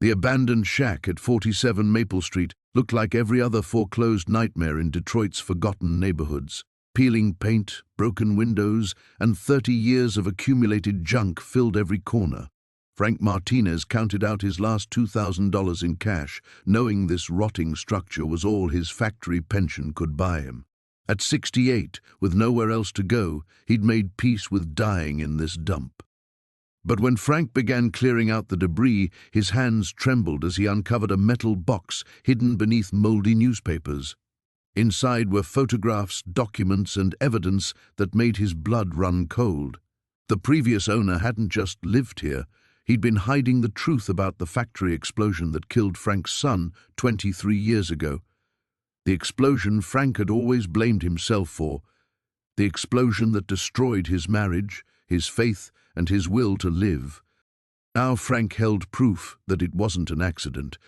The abandoned shack at 47 Maple Street looked like every other foreclosed nightmare in Detroit's forgotten neighborhoods. Peeling paint, broken windows, and 30 years of accumulated junk filled every corner. Frank Martinez counted out his last $2,000 in cash, knowing this rotting structure was all his factory pension could buy him. At 68, with nowhere else to go, he'd made peace with dying in this dump. But when Frank began clearing out the debris, his hands trembled as he uncovered a metal box hidden beneath moldy newspapers. Inside were photographs, documents, and evidence that made his blood run cold. The previous owner hadn't just lived here, he'd been hiding the truth about the factory explosion that killed Frank's son 23 years ago. The explosion Frank had always blamed himself for. The explosion that destroyed his marriage, his faith, and his will to live. Now Frank held proof that it wasn't an accident.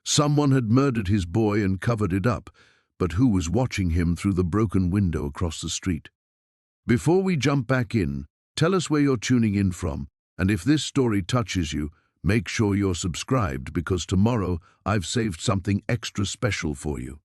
Someone had murdered his boy and covered it up, but who was watching him through the broken window across the street? Before we jump back in, tell us where you're tuning in from, and if this story touches you, make sure you're subscribed because tomorrow I've saved something extra special for you.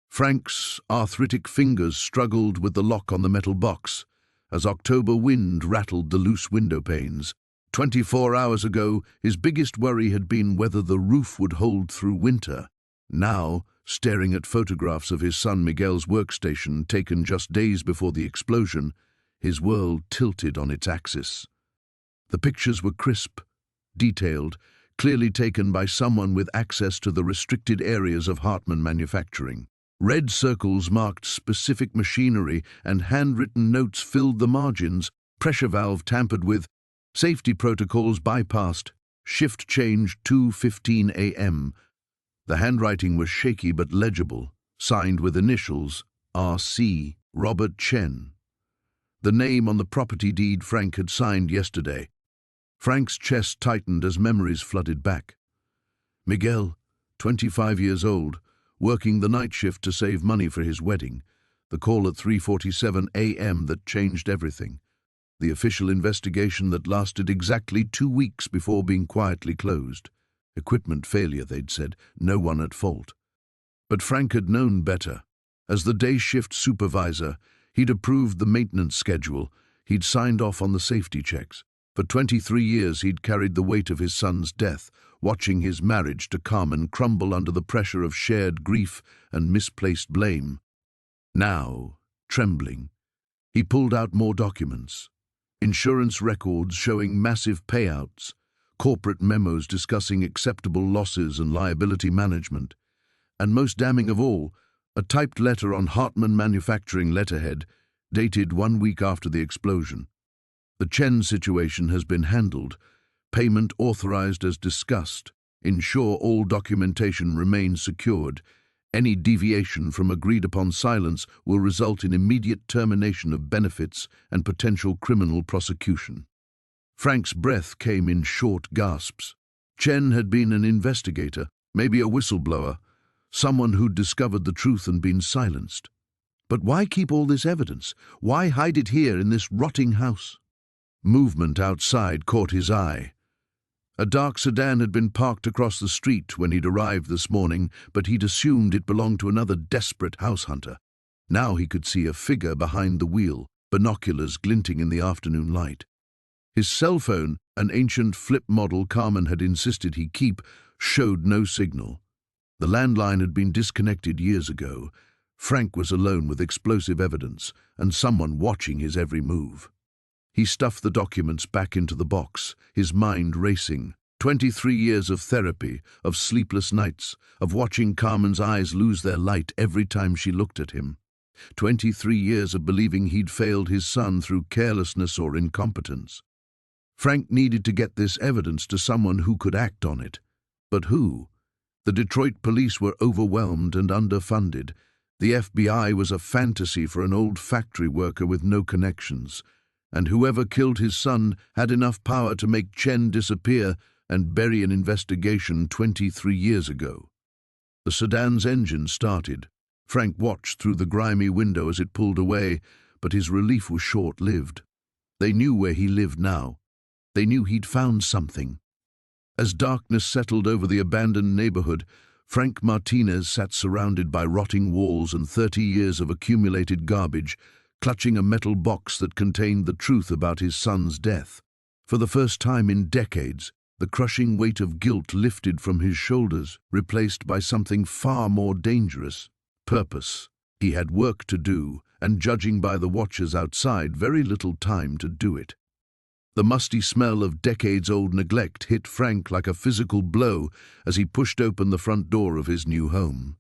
Frank's arthritic fingers struggled with the lock on the metal box as October wind rattled the loose window panes. 24 hours ago, his biggest worry had been whether the roof would hold through winter. Now, staring at photographs of his son Miguel's workstation taken just days before the explosion, his world tilted on its axis. The pictures were crisp, detailed, clearly taken by someone with access to the restricted areas of Hartman manufacturing. Red circles marked specific machinery and handwritten notes filled the margins, pressure valve tampered with, safety protocols bypassed, shift change 2:15 a.m. The handwriting was shaky but legible, signed with initials R.C. Robert Chen. The name on the property deed Frank had signed yesterday. Frank's chest tightened as memories flooded back. Miguel, 25 years old, working the night shift to save money for his wedding, the call at 3:47 a.m. that changed everything, the official investigation that lasted exactly 2 weeks before being quietly closed. Equipment failure, they'd said, no one at fault. But Frank had known better. As the day shift supervisor, he'd approved the maintenance schedule, he'd signed off on the safety checks. For 23 years he'd carried the weight of his son's death, watching his marriage to Carmen crumble under the pressure of shared grief and misplaced blame. Now, trembling, he pulled out more documents. Insurance records showing massive payouts, corporate memos discussing acceptable losses and liability management, and most damning of all, a typed letter on Hartman manufacturing letterhead, dated 1 week after the explosion. The Chen situation has been handled, payment authorized as discussed. Ensure all documentation remains secured. Any deviation from agreed-upon silence will result in immediate termination of benefits and potential criminal prosecution. Frank's breath came in short gasps. Chen had been an investigator, maybe a whistleblower, someone who'd discovered the truth and been silenced. But why keep all this evidence? Why hide it here in this rotting house? Movement outside caught his eye. A dark sedan had been parked across the street when he'd arrived this morning, but he'd assumed it belonged to another desperate house hunter. Now he could see a figure behind the wheel, binoculars glinting in the afternoon light. His cell phone, an ancient flip model Carmen had insisted he keep, showed no signal. The landline had been disconnected years ago. Frank was alone with explosive evidence and someone watching his every move. He stuffed the documents back into the box, his mind racing. 23 years of therapy, of sleepless nights, of watching Carmen's eyes lose their light every time she looked at him. 23 years of believing he'd failed his son through carelessness or incompetence. Frank needed to get this evidence to someone who could act on it. But who? The Detroit police were overwhelmed and underfunded. The FBI was a fantasy for an old factory worker with no connections. And whoever killed his son had enough power to make Chen disappear and bury an investigation 23 years ago. The sedan's engine started. Frank watched through the grimy window as it pulled away, but his relief was short-lived. They knew where he lived now. They knew he'd found something. As darkness settled over the abandoned neighborhood, Frank Martinez sat surrounded by rotting walls and 30 years of accumulated garbage, clutching a metal box that contained the truth about his son's death. For the first time in decades, the crushing weight of guilt lifted from his shoulders, replaced by something far more dangerous: purpose. He had work to do, and judging by the watchers outside, very little time to do it. The musty smell of decades-old neglect hit Frank like a physical blow as he pushed open the front door of his new home.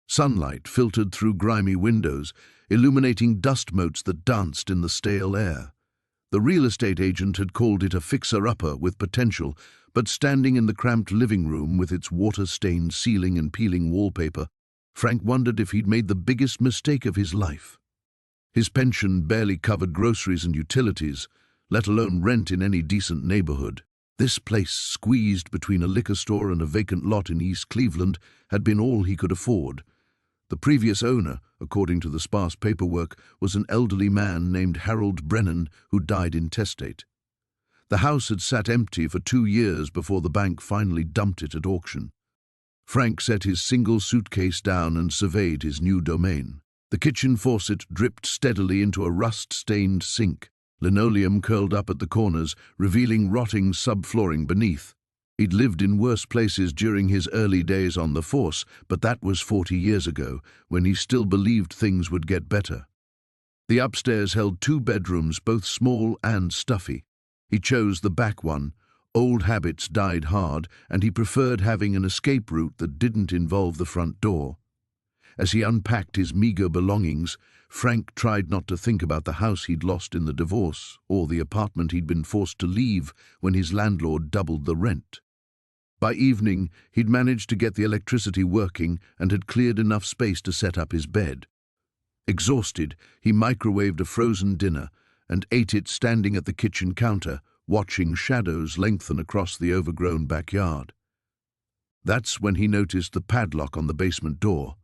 Sunlight filtered through grimy windows, illuminating dust motes that danced in the stale air. The real estate agent had called it a fixer-upper with potential, but standing in the cramped living room with its water-stained ceiling and peeling wallpaper, Frank wondered if he'd made the biggest mistake of his life. His pension barely covered groceries and utilities, let alone rent in any decent neighborhood. This place, squeezed between a liquor store and a vacant lot in East Cleveland, had been all he could afford. The previous owner, according to the sparse paperwork, was an elderly man named Harold Brennan who died intestate. The house had sat empty for 2 years before the bank finally dumped it at auction. Frank set his single suitcase down and surveyed his new domain. The kitchen faucet dripped steadily into a rust-stained sink. Linoleum curled up at the corners, revealing rotting subflooring beneath. He'd lived in worse places during his early days on the force, but that was 40 years ago, when he still believed things would get better. The upstairs held 2 bedrooms, both small and stuffy. He chose the back one. Old habits died hard, and he preferred having an escape route that didn't involve the front door. As he unpacked his meager belongings, Frank tried not to think about the house he'd lost in the divorce, or the apartment he'd been forced to leave when his landlord doubled the rent. By evening, he'd managed to get the electricity working and had cleared enough space to set up his bed. Exhausted, he microwaved a frozen dinner and ate it standing at the kitchen counter, watching shadows lengthen across the overgrown backyard. That's when he noticed the padlock on the basement door.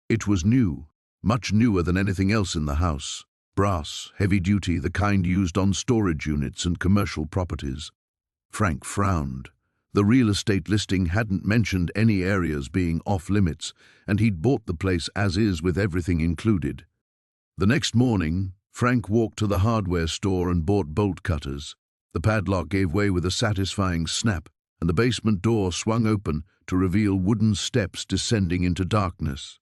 It was new, much newer than anything else in the house. Brass, heavy-duty, the kind used on storage units and commercial properties. Frank frowned. The real estate listing hadn't mentioned any areas being off-limits, and he'd bought the place as is with everything included. The next morning, Frank walked to the hardware store and bought bolt cutters. The padlock gave way with a satisfying snap, and the basement door swung open to reveal wooden steps descending into darkness.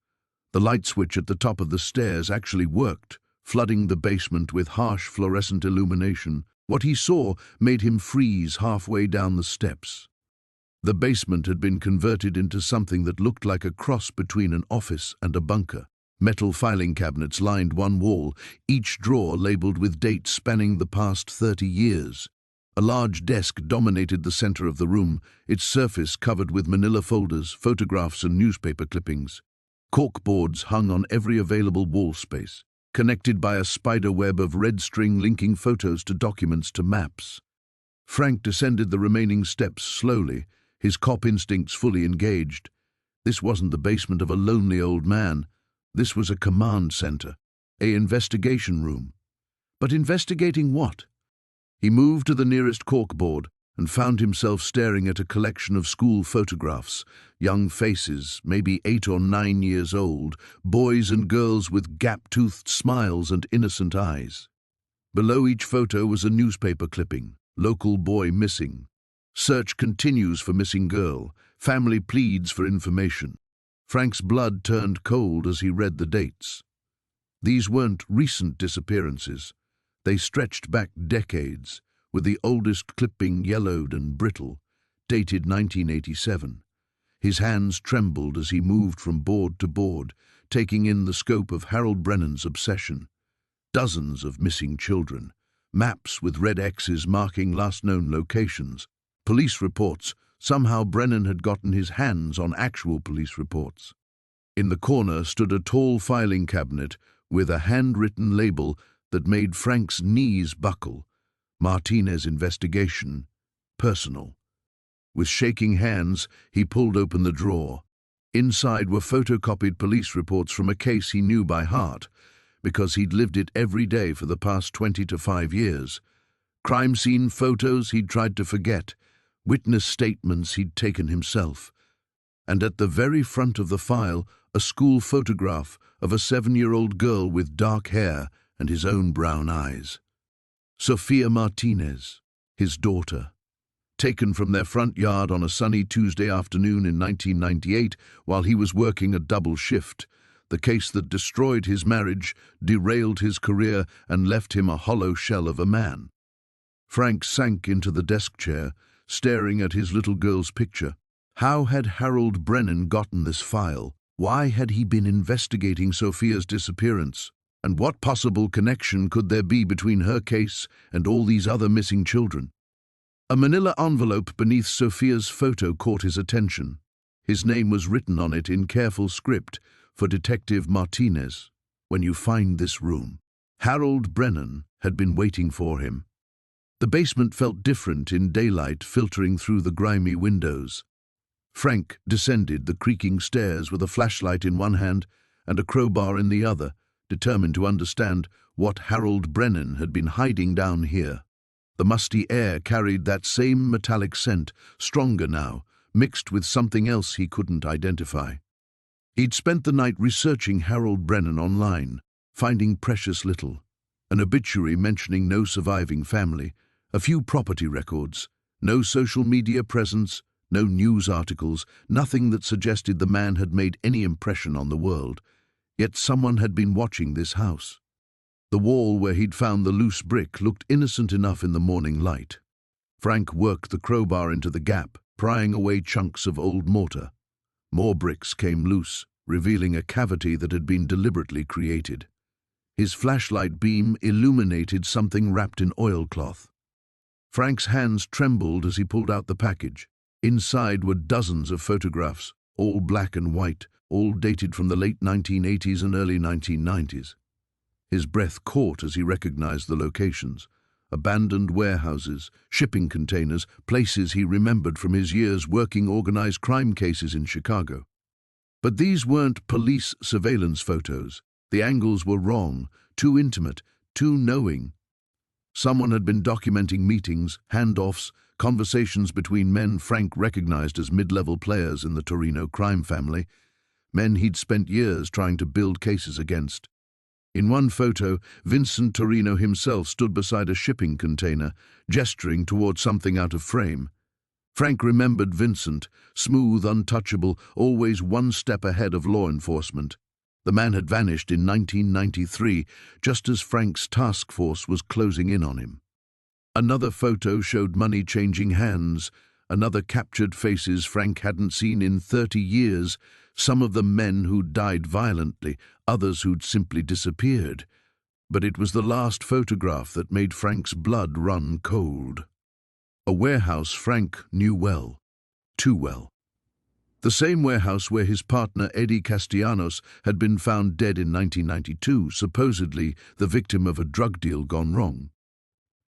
The light switch at the top of the stairs actually worked, flooding the basement with harsh fluorescent illumination. What he saw made him freeze halfway down the steps. The basement had been converted into something that looked like a cross between an office and a bunker. Metal filing cabinets lined one wall, each drawer labeled with dates spanning the past 30 years. A large desk dominated the center of the room, its surface covered with manila folders, photographs, and newspaper clippings. Corkboards hung on every available wall space, connected by a spider web of red string linking photos to documents to maps. Frank descended the remaining steps slowly, his cop instincts fully engaged. This wasn't the basement of a lonely old man. This was a command center, an investigation room. But investigating what? He moved to the nearest corkboard and found himself staring at a collection of school photographs, young faces, maybe 8 or 9 years old, boys and girls with gap-toothed smiles and innocent eyes. Below each photo was a newspaper clipping: local boy missing. Search continues for missing girl. Family pleads for information. Frank's blood turned cold as he read the dates. These weren't recent disappearances. They stretched back decades, with the oldest clipping yellowed and brittle, dated 1987. His hands trembled as he moved from board to board, taking in the scope of Harold Brennan's obsession. Dozens of missing children, maps with red X's marking last known locations, police reports. Somehow Brennan had gotten his hands on actual police reports. In the corner stood a tall filing cabinet with a handwritten label that made Frank's knees buckle: Martinez investigation, personal. With shaking hands, he pulled open the drawer. Inside were photocopied police reports from a case he knew by heart, because he'd lived it every day for the past 20 to 5 years. Crime scene photos he'd tried to forget, witness statements he'd taken himself, and at the very front of the file, a school photograph of a 7-year-old girl with dark hair and his own brown eyes. Sophia Martinez, his daughter, taken from their front yard on a sunny Tuesday afternoon in 1998 while he was working a double shift, the case that destroyed his marriage, derailed his career, and left him a hollow shell of a man. Frank sank into the desk chair, staring at his little girl's picture. How had Harold Brennan gotten this file? Why had he been investigating Sophia's disappearance? And what possible connection could there be between her case and all these other missing children? A manila envelope beneath Sophia's photo caught his attention. His name was written on it in careful script for Detective Martinez. When you find this room. Harold Brennan had been waiting for him. The basement felt different in daylight filtering through the grimy windows. Frank descended the creaking stairs with a flashlight in one hand and a crowbar in the other, determined to understand what Harold Brennan had been hiding down here. The musty air carried that same metallic scent, stronger now, mixed with something else he couldn't identify. He'd spent the night researching Harold Brennan online, finding precious little. An obituary mentioning no surviving family, a few property records, no social media presence, no news articles, nothing that suggested the man had made any impression on the world. Yet someone had been watching this house. The wall where he'd found the loose brick looked innocent enough in the morning light. Frank worked the crowbar into the gap, prying away chunks of old mortar. More bricks came loose, revealing a cavity that had been deliberately created. His flashlight beam illuminated something wrapped in oilcloth. Frank's hands trembled as he pulled out the package. Inside were dozens of photographs, all black and white, all dated from the late 1980s and early 1990s. His breath caught as he recognized the locations. Abandoned warehouses, shipping containers, places he remembered from his years working organized crime cases in Chicago. But these weren't police surveillance photos. The angles were wrong, too intimate, too knowing. Someone had been documenting meetings, handoffs, conversations between men Frank recognized as mid-level players in the Torino crime family, men he'd spent years trying to build cases against. In one photo, Vincent Torino himself stood beside a shipping container, gesturing toward something out of frame. Frank remembered Vincent, smooth, untouchable, always one step ahead of law enforcement. The man had vanished in 1993, just as Frank's task force was closing in on him. Another photo showed money changing hands, another captured faces Frank hadn't seen in 30 years, some of them men who'd died violently, others who'd simply disappeared. But it was the last photograph that made Frank's blood run cold. A warehouse Frank knew well, too well. The same warehouse where his partner Eddie Castellanos had been found dead in 1992, supposedly the victim of a drug deal gone wrong.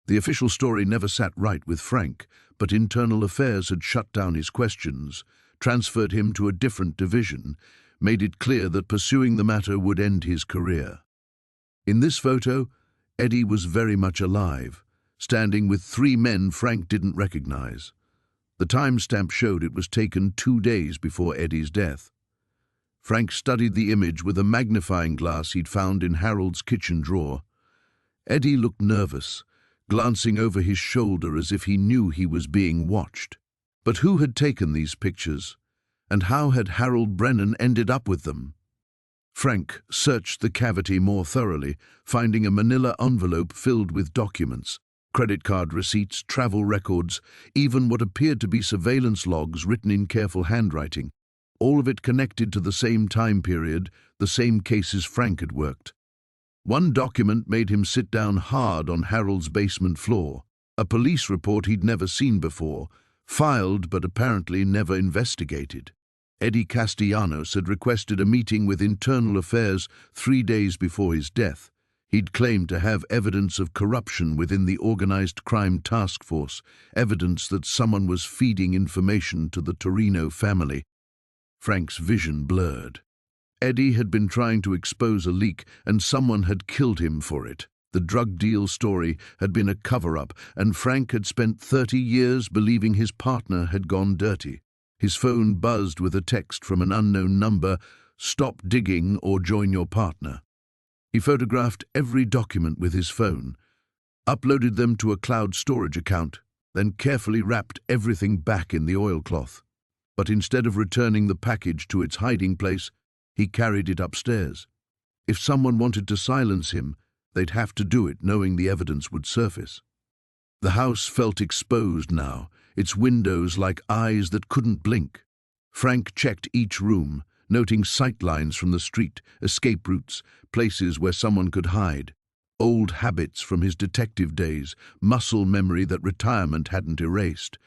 The official story never sat right with Frank, but internal affairs had shut down his questions, transferred him to a different division, made it clear that pursuing the matter would end his career. In this photo, Eddie was very much alive, standing with 3 men Frank didn't recognize. The timestamp showed it was taken 2 days before Eddie's death. Frank studied the image with a magnifying glass he'd found in Harold's kitchen drawer. Eddie looked nervous, glancing over his shoulder as if he knew he was being watched. But who had taken these pictures, and how had Harold Brennan ended up with them? Frank searched the cavity more thoroughly, finding a manila envelope filled with documents, credit card receipts, travel records, even what appeared to be surveillance logs written in careful handwriting, all of it connected to the same time period, the same cases Frank had worked. One document made him sit down hard on Harold's basement floor, a police report he'd never seen before, filed but apparently never investigated. Eddie Castellanos had requested a meeting with Internal Affairs 3 days before his death. He'd claimed to have evidence of corruption within the organized crime task force, evidence that someone was feeding information to the Torino family. Frank's vision blurred. Eddie had been trying to expose a leak, and someone had killed him for it. The drug deal story had been a cover-up, and Frank had spent 30 years believing his partner had gone dirty. His phone buzzed with a text from an unknown number: "Stop digging or join your partner." He photographed every document with his phone, uploaded them to a cloud storage account, then carefully wrapped everything back in the oilcloth. But instead of returning the package to its hiding place, he carried it upstairs. If someone wanted to silence him, they'd have to do it knowing the evidence would surface. The house felt exposed now, its windows like eyes that couldn't blink. Frank checked each room, noting sightlines from the street, escape routes, places where someone could hide. Old habits from his detective days, muscle memory that retirement hadn't erased.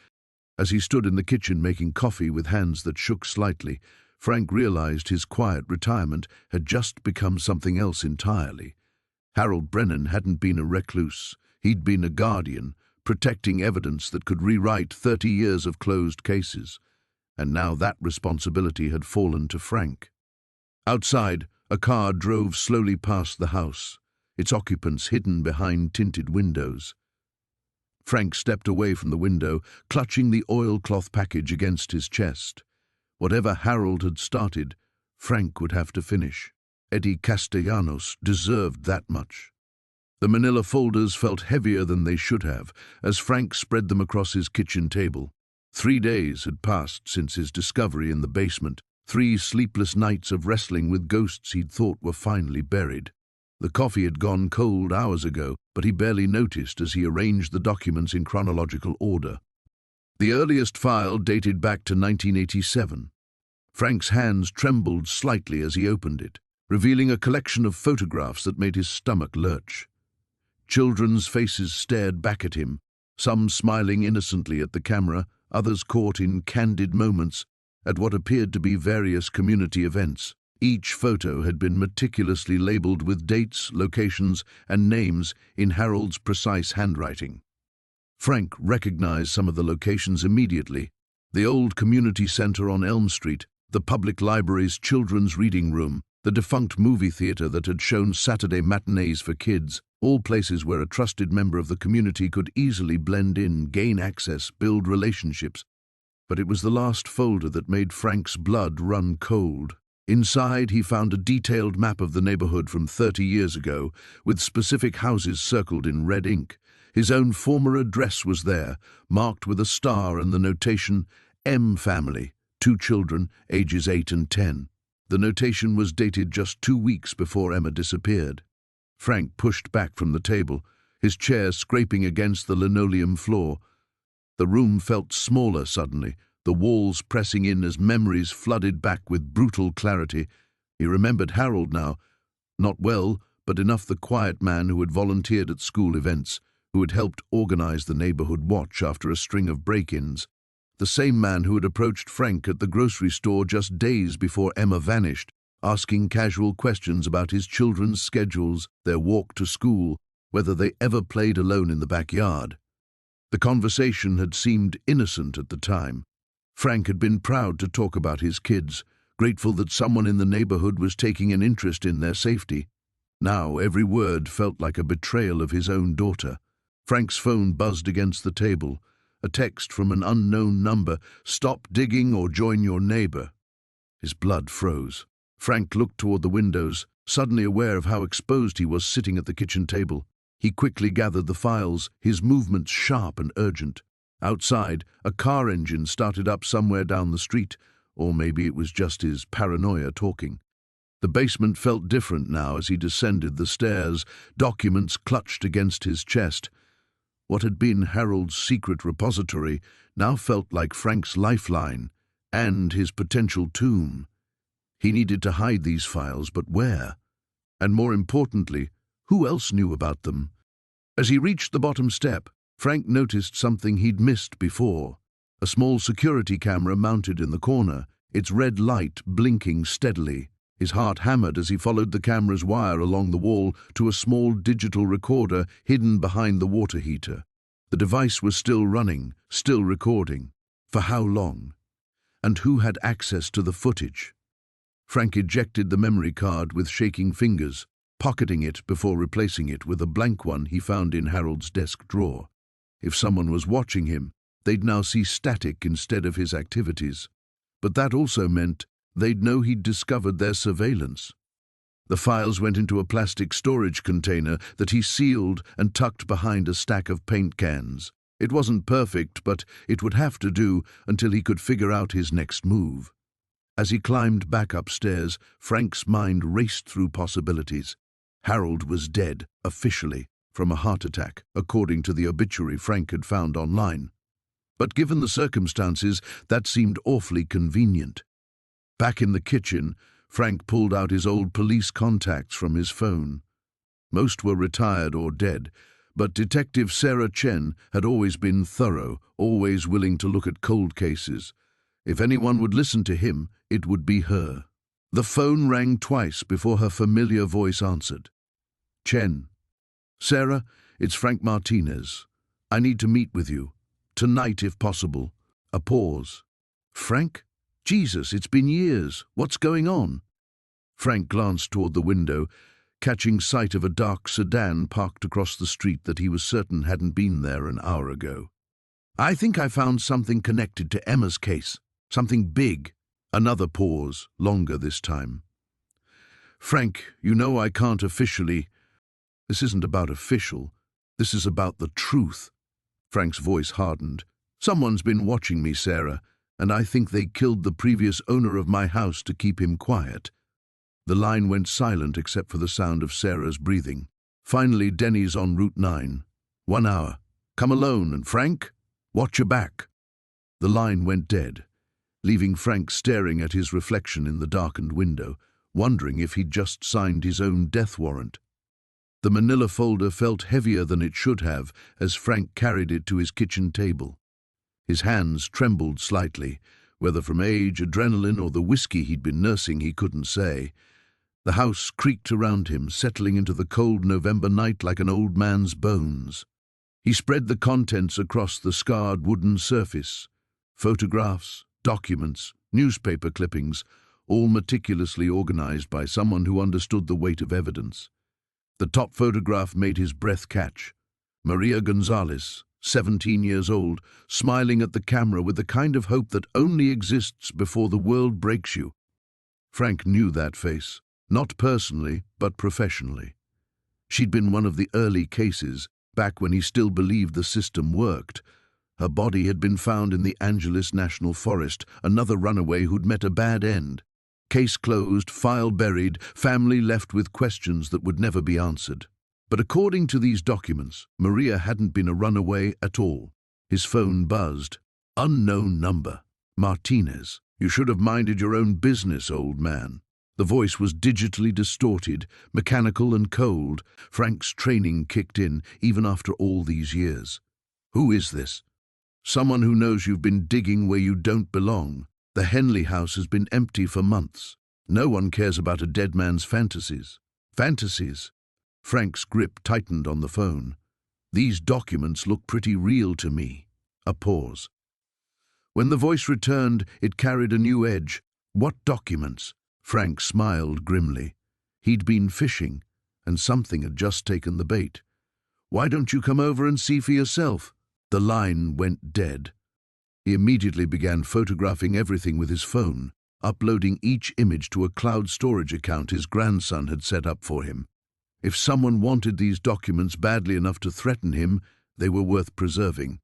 As he stood in the kitchen making coffee with hands that shook slightly, Frank realized his quiet retirement had just become something else entirely. Harold Brennan hadn't been a recluse. He'd been a guardian, protecting evidence that could rewrite 30 years of closed cases. And now that responsibility had fallen to Frank. Outside, a car drove slowly past the house, its occupants hidden behind tinted windows. Frank stepped away from the window, clutching the oilcloth package against his chest. Whatever Harold had started, Frank would have to finish. Eddie Castellanos deserved that much. The manila folders felt heavier than they should have as Frank spread them across his kitchen table. 3 days had passed since his discovery in the basement, 3 sleepless nights of wrestling with ghosts he'd thought were finally buried. The coffee had gone cold hours ago, but he barely noticed as he arranged the documents in chronological order. The earliest file dated back to 1987. Frank's hands trembled slightly as he opened it, revealing a collection of photographs that made his stomach lurch. Children's faces stared back at him, some smiling innocently at the camera, others caught in candid moments at what appeared to be various community events. Each photo had been meticulously labeled with dates, locations, and names in Harold's precise handwriting. Frank recognized some of the locations immediately: the old community center on Elm Street, the public library's children's reading room, the defunct movie theater that had shown Saturday matinees for kids, all places where a trusted member of the community could easily blend in, gain access, build relationships. But it was the last folder that made Frank's blood run cold. Inside, he found a detailed map of the neighborhood from 30 years ago, with specific houses circled in red ink. His own former address was there, marked with a star and the notation, M family, 2 children, ages 8 and 10. The notation was dated just 2 weeks before Emma disappeared. Frank pushed back from the table, his chair scraping against the linoleum floor. The room felt smaller suddenly, the walls pressing in as memories flooded back with brutal clarity. He remembered Harold now, not well, but enough: the quiet man who had volunteered at school events, who had helped organize the neighborhood watch after a string of break-ins. The same man who had approached Frank at the grocery store just days before Emma vanished, asking casual questions about his children's schedules, their walk to school, whether they ever played alone in the backyard. The conversation had seemed innocent at the time. Frank had been proud to talk about his kids, grateful that someone in the neighborhood was taking an interest in their safety. Now every word felt like a betrayal of his own daughter. Frank's phone buzzed against the table, a text from an unknown number: "Stop digging or join your neighbor." His blood froze. Frank looked toward the windows, suddenly aware of how exposed he was sitting at the kitchen table. He quickly gathered the files, his movements sharp and urgent. Outside, a car engine started up somewhere down the street, or maybe it was just his paranoia talking. The basement felt different now as he descended the stairs, documents clutched against his chest. What had been Harold's secret repository now felt like Frank's lifeline and his potential tomb. He needed to hide these files, but where? And more importantly, who else knew about them? As he reached the bottom step, Frank noticed something he'd missed before: a small security camera mounted in the corner, its red light blinking steadily. His heart hammered as he followed the camera's wire along the wall to a small digital recorder hidden behind the water heater. The device was still running, still recording. For how long? And who had access to the footage? Frank ejected the memory card with shaking fingers. pocketing it before replacing it with a blank one he found in Harold's desk drawer. If someone was watching him, they'd now see static instead of his activities. But that also meant they'd know he'd discovered their surveillance. The files went into a plastic storage container that he sealed and tucked behind a stack of paint cans. It wasn't perfect, but it would have to do until he could figure out his next move. As he climbed back upstairs, Frank's mind raced through possibilities. Harold was dead, officially, from a heart attack, according to the obituary Frank had found online. But given the circumstances, that seemed awfully convenient. Back in the kitchen, Frank pulled out his old police contacts from his phone. Most were retired or dead, but Detective Sarah Chen had always been thorough, always willing to look at cold cases. If anyone would listen to him, it would be her. The phone rang twice before her familiar voice answered. Chen. Sarah, it's Frank Martinez. I need to meet with you. Tonight, if possible. A pause. Frank? Jesus, it's been years. What's going on? Frank glanced toward the window, catching sight of a dark sedan parked across the street that he was certain hadn't been there an hour ago. I think I found something connected to Emma's case. Something big. Another pause, longer this time. Frank, you know I can't officially... This isn't about official. This is about the truth. Frank's voice hardened. Someone's been watching me, Sarah, and I think they killed the previous owner of my house to keep him quiet. The line went silent except for the sound of Sarah's breathing. Finally, Denny's on Route 9. 1 hour. Come alone, and Frank, watch your back. The line went dead, leaving Frank staring at his reflection in the darkened window, wondering if he'd just signed his own death warrant. The manila folder felt heavier than it should have as Frank carried it to his kitchen table. His hands trembled slightly, whether from age, adrenaline, or the whiskey he'd been nursing he couldn't say. The house creaked around him, settling into the cold November night like an old man's bones. He spread the contents across the scarred wooden surface. Photographs, documents, newspaper clippings, all meticulously organized by someone who understood the weight of evidence. The top photograph made his breath catch. Maria Gonzalez, 17 years old, smiling at the camera with the kind of hope that only exists before the world breaks you. Frank knew that face, not personally, but professionally. She'd been one of the early cases, back when he still believed the system worked. Her body had been found in the Angeles National Forest, another runaway who'd met a bad end. Case closed, file buried, family left with questions that would never be answered. But according to these documents, Maria hadn't been a runaway at all. His phone buzzed. Unknown number. Martinez. You should have minded your own business, old man. The voice was digitally distorted, mechanical and cold. Frank's training kicked in, even after all these years. Who is this? Someone who knows you've been digging where you don't belong. The Henley house has been empty for months. No one cares about a dead man's fantasies. Fantasies? Frank's grip tightened on the phone. These documents look pretty real to me. A pause. When the voice returned, it carried a new edge. What documents? Frank smiled grimly. He'd been fishing, and something had just taken the bait. Why don't you come over and see for yourself? The line went dead. He immediately began photographing everything with his phone, uploading each image to a cloud storage account his grandson had set up for him. If someone wanted these documents badly enough to threaten him, they were worth preserving.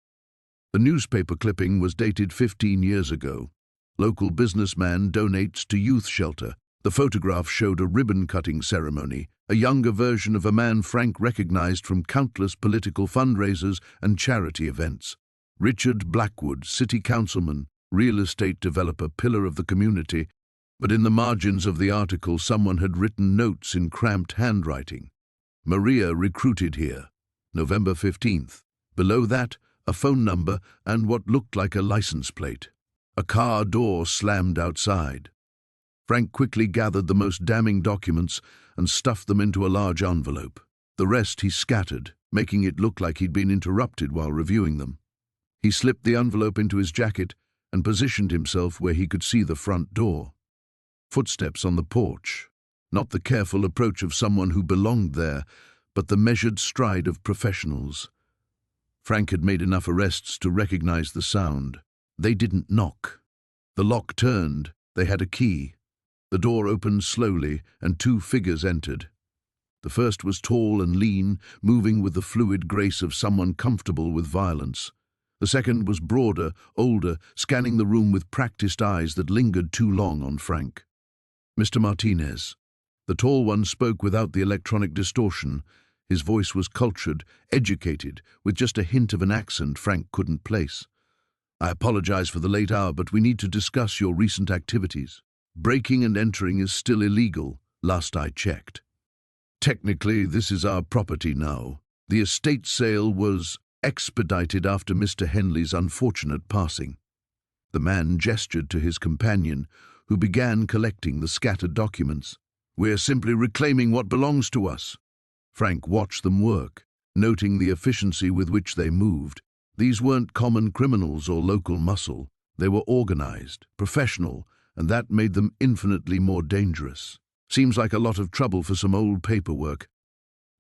The newspaper clipping was dated 15 years ago. Local businessman donates to youth shelter. The photograph showed a ribbon-cutting ceremony, a younger version of a man Frank recognized from countless political fundraisers and charity events. Richard Blackwood, city councilman, real estate developer, pillar of the community, but in the margins of the article someone had written notes in cramped handwriting. Maria recruited here, November 15th. Below that, a phone number and what looked like a license plate. A car door slammed outside. Frank quickly gathered the most damning documents and stuffed them into a large envelope. The rest he scattered, making it look like he'd been interrupted while reviewing them. He slipped the envelope into his jacket and positioned himself where he could see the front door. Footsteps on the porch. Not the careful approach of someone who belonged there, but the measured stride of professionals. Frank had made enough arrests to recognize the sound. They didn't knock. The lock turned. They had a key. The door opened slowly, and two figures entered. The first was tall and lean, moving with the fluid grace of someone comfortable with violence. The second was broader, older, scanning the room with practiced eyes that lingered too long on Frank. Mr. Martinez. The tall one spoke without the electronic distortion. His voice was cultured, educated, with just a hint of an accent Frank couldn't place. I apologize for the late hour, but we need to discuss your recent activities. Breaking and entering is still illegal, last I checked. Technically, this is our property now. The estate sale was expedited after Mr. Henley's unfortunate passing. The man gestured to his companion, who began collecting the scattered documents. We're simply reclaiming what belongs to us. Frank watched them work, noting the efficiency with which they moved. These weren't common criminals or local muscle. They were organized, professional, and that made them infinitely more dangerous. Seems like a lot of trouble for some old paperwork.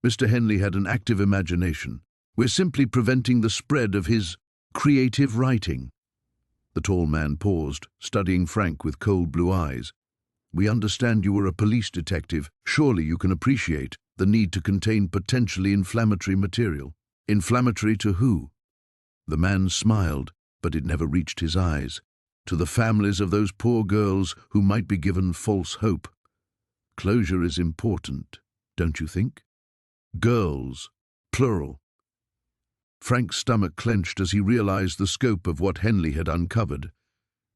Mr. Henley had an active imagination. We're simply preventing the spread of his creative writing. The tall man paused, studying Frank with cold blue eyes. We understand you were a police detective. Surely you can appreciate the need to contain potentially inflammatory material. Inflammatory to who? The man smiled, but it never reached his eyes. To the families of those poor girls who might be given false hope. Closure is important, don't you think? Girls, plural. Frank's stomach clenched as he realized the scope of what Henley had uncovered.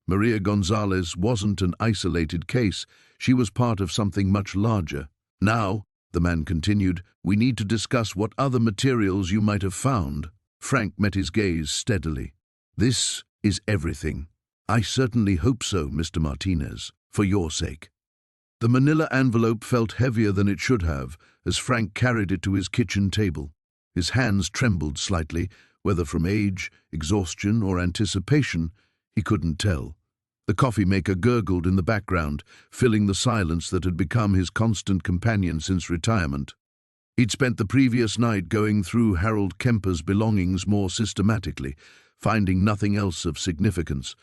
Maria Gonzalez wasn't an isolated case. She was part of something much larger. Now, the man continued, we need to discuss what other materials you might have found. Frank met his gaze steadily. This is everything. I certainly hope so, Mr. Martinez, for your sake. The manila envelope felt heavier than it should have as Frank carried it to his kitchen table. His hands trembled slightly, whether from age, exhaustion, or anticipation, he couldn't tell. The coffee maker gurgled in the background, filling the silence that had become his constant companion since retirement. He'd spent the previous night going through Harold Kemper's belongings more systematically, finding nothing else of significance,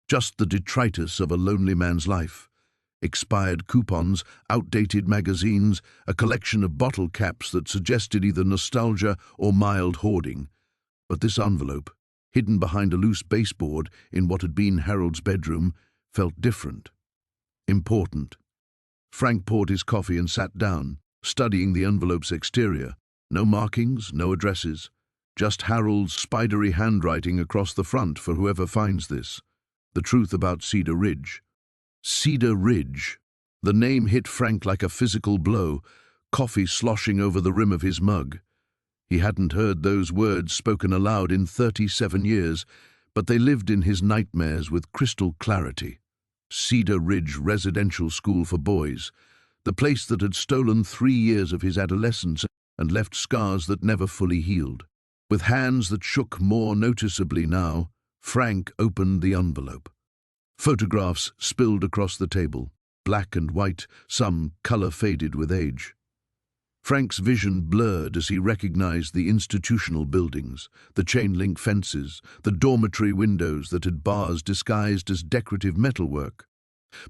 just the detritus of a lonely man's life. Expired coupons, outdated magazines, a collection of bottle caps that suggested either nostalgia or mild hoarding. But this envelope, hidden behind a loose baseboard in what had been Harold's bedroom, felt different. Important. Frank poured his coffee and sat down, studying the envelope's exterior. No markings, no addresses. Just Harold's spidery handwriting across the front for whoever finds this. The truth about Cedar Ridge. Cedar Ridge. The name hit Frank like a physical blow, coffee sloshing over the rim of his mug. He hadn't heard those words spoken aloud in 37 years, but they lived in his nightmares with crystal clarity. Cedar Ridge Residential School for Boys, the place that had stolen 3 years of his adolescence and left scars that never fully healed. With hands that shook more noticeably now, Frank opened the envelope. Photographs spilled across the table, black and white, some color-faded with age. Frank's vision blurred as he recognized the institutional buildings, the chain-link fences, the dormitory windows that had bars disguised as decorative metalwork.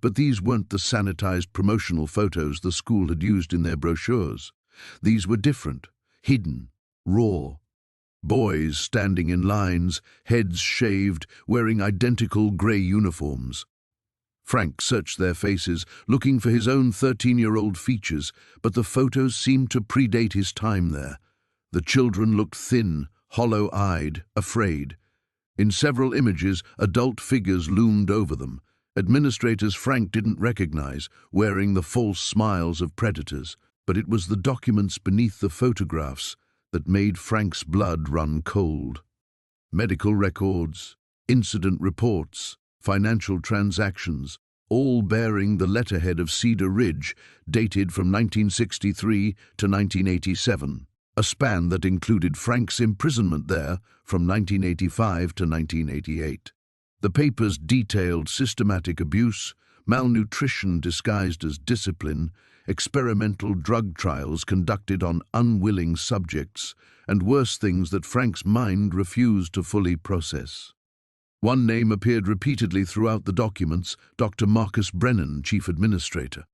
But these weren't the sanitized promotional photos the school had used in their brochures. These were different, hidden, raw. Boys standing in lines, heads shaved, wearing identical grey uniforms. Frank searched their faces, looking for his own 13-year-old features, but the photos seemed to predate his time there. The children looked thin, hollow-eyed, afraid. In several images, adult figures loomed over them, administrators Frank didn't recognize, wearing the false smiles of predators. But it was the documents beneath the photographs that made Frank's blood run cold. Medical records, incident reports, financial transactions, all bearing the letterhead of Cedar Ridge, dated from 1963 to 1987, a span that included Frank's imprisonment there from 1985 to 1988. The papers detailed systematic abuse, malnutrition disguised as discipline, experimental drug trials conducted on unwilling subjects, and worse things that Frank's mind refused to fully process. One name appeared repeatedly throughout the documents: Dr. Marcus Brennan, chief administrator.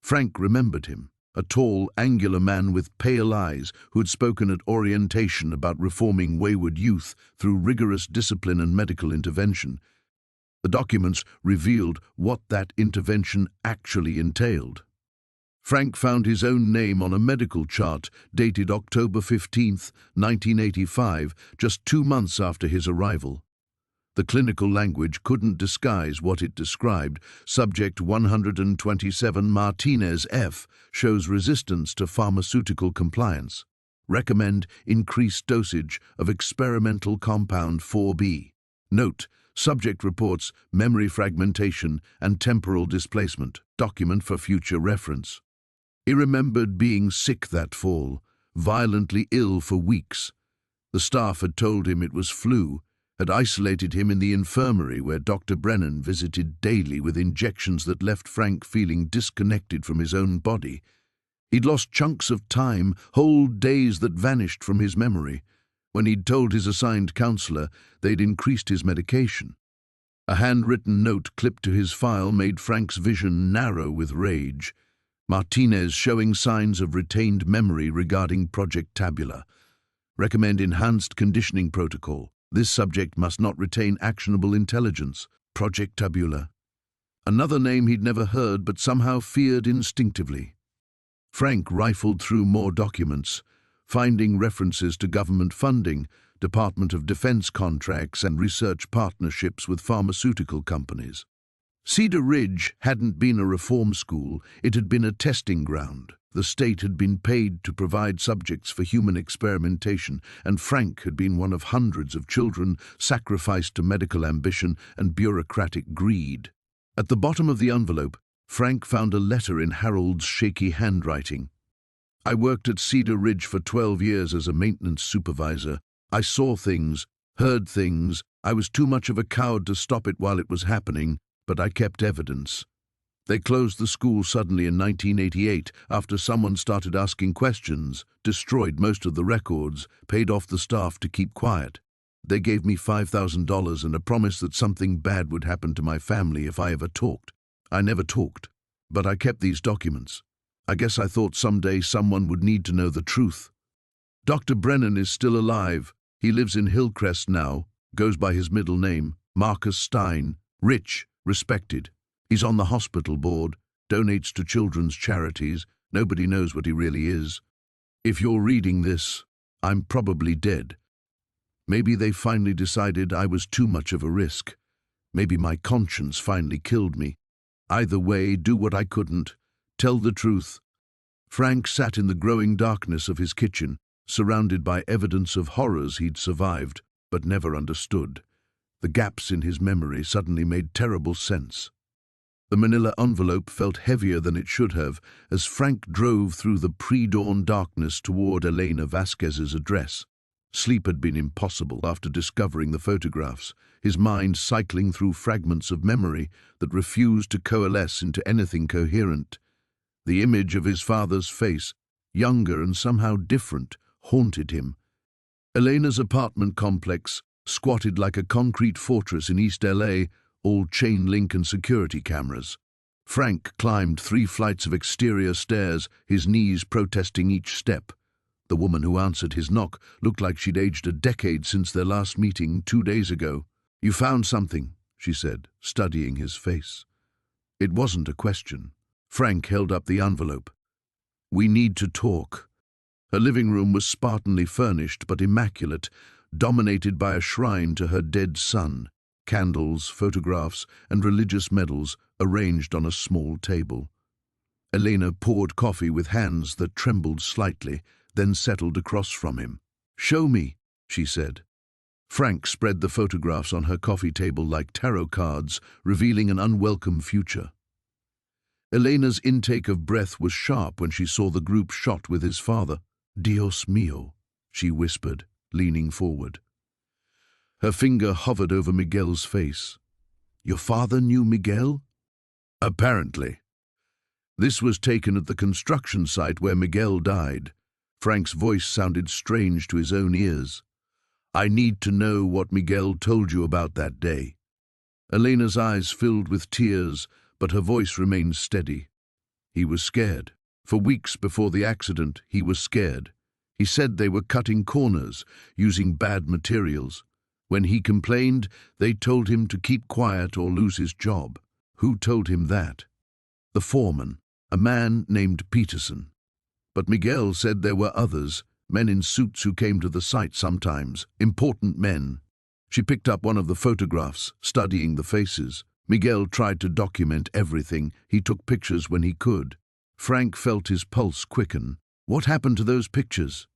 Frank remembered him, a tall, angular man with pale eyes who had spoken at orientation about reforming wayward youth through rigorous discipline and medical intervention. The documents revealed what that intervention actually entailed. Frank found his own name on a medical chart dated October 15, 1985, just 2 months after his arrival. The clinical language couldn't disguise what it described. Subject 127 Martinez F. shows resistance to pharmaceutical compliance. Recommend increased dosage of experimental compound 4B. Note: subject reports memory fragmentation and temporal displacement. Document for future reference. He remembered being sick that fall, violently ill for weeks. The staff had told him it was flu, had isolated him in the infirmary where Dr. Brennan visited daily with injections that left Frank feeling disconnected from his own body. He'd lost chunks of time, whole days that vanished from his memory. When he'd told his assigned counselor, they'd increased his medication. A handwritten note clipped to his file made Frank's vision narrow with rage. Martinez showing signs of retained memory regarding Project Tabula. Recommend enhanced conditioning protocol. This subject must not retain actionable intelligence. Project Tabula. Another name he'd never heard but somehow feared instinctively. Frank rifled through more documents, finding references to government funding, Department of Defense contracts, and research partnerships with pharmaceutical companies. Cedar Ridge hadn't been a reform school, it had been a testing ground. The state had been paid to provide subjects for human experimentation, and Frank had been one of hundreds of children sacrificed to medical ambition and bureaucratic greed. At the bottom of the envelope, Frank found a letter in Harold's shaky handwriting. I worked at Cedar Ridge for 12 years as a maintenance supervisor. I saw things, heard things. I was too much of a coward to stop it while it was happening, but I kept evidence. They closed the school suddenly in 1988 after someone started asking questions, destroyed most of the records, paid off the staff to keep quiet. They gave me $5,000 and a promise that something bad would happen to my family if I ever talked. I never talked, but I kept these documents. I guess I thought someday someone would need to know the truth. Dr. Brennan is still alive. He lives in Hillcrest now, goes by his middle name, Marcus Stein, rich, respected. He's on the hospital board, donates to children's charities. Nobody knows what he really is. If you're reading this, I'm probably dead. Maybe they finally decided I was too much of a risk. Maybe my conscience finally killed me. Either way, do what I couldn't. Tell the truth. Frank sat in the growing darkness of his kitchen, surrounded by evidence of horrors he'd survived, but never understood. The gaps in his memory suddenly made terrible sense. The manila envelope felt heavier than it should have as Frank drove through the pre-dawn darkness toward Elena Vasquez's address. Sleep had been impossible after discovering the photographs, his mind cycling through fragments of memory that refused to coalesce into anything coherent. The image of his father's face, younger and somehow different, haunted him. Elena's apartment complex, squatted like a concrete fortress in East LA, all chain link and security cameras. Frank climbed 3 flights of exterior stairs, his knees protesting each step. The woman who answered his knock looked like she'd aged a decade since their last meeting 2 days ago. "You found something," she said, studying his face. It wasn't a question. Frank held up the envelope. "We need to talk." Her living room was spartanly furnished but immaculate, dominated by a shrine to her dead son. Candles, photographs, and religious medals arranged on a small table. Elena poured coffee with hands that trembled slightly, then settled across from him. "Show me," she said. Frank spread the photographs on her coffee table like tarot cards, revealing an unwelcome future. Elena's intake of breath was sharp when she saw the group shot with his father. "Dios mío," she whispered, leaning forward. Her finger hovered over Miguel's face. "Your father knew Miguel?" "Apparently. This was taken at the construction site where Miguel died." Frank's voice sounded strange to his own ears. "I need to know what Miguel told you about that day." Elena's eyes filled with tears, but her voice remained steady. "He was scared. For weeks before the accident, he was scared. He said they were cutting corners, using bad materials. When he complained, they told him to keep quiet or lose his job." "Who told him that?" "The foreman, a man named Peterson. But Miguel said there were others, men in suits who came to the site sometimes, important men." She picked up one of the photographs, studying the faces. Miguel tried to document everything. He took pictures when he could. Frank felt his pulse quicken. "What happened to those pictures?"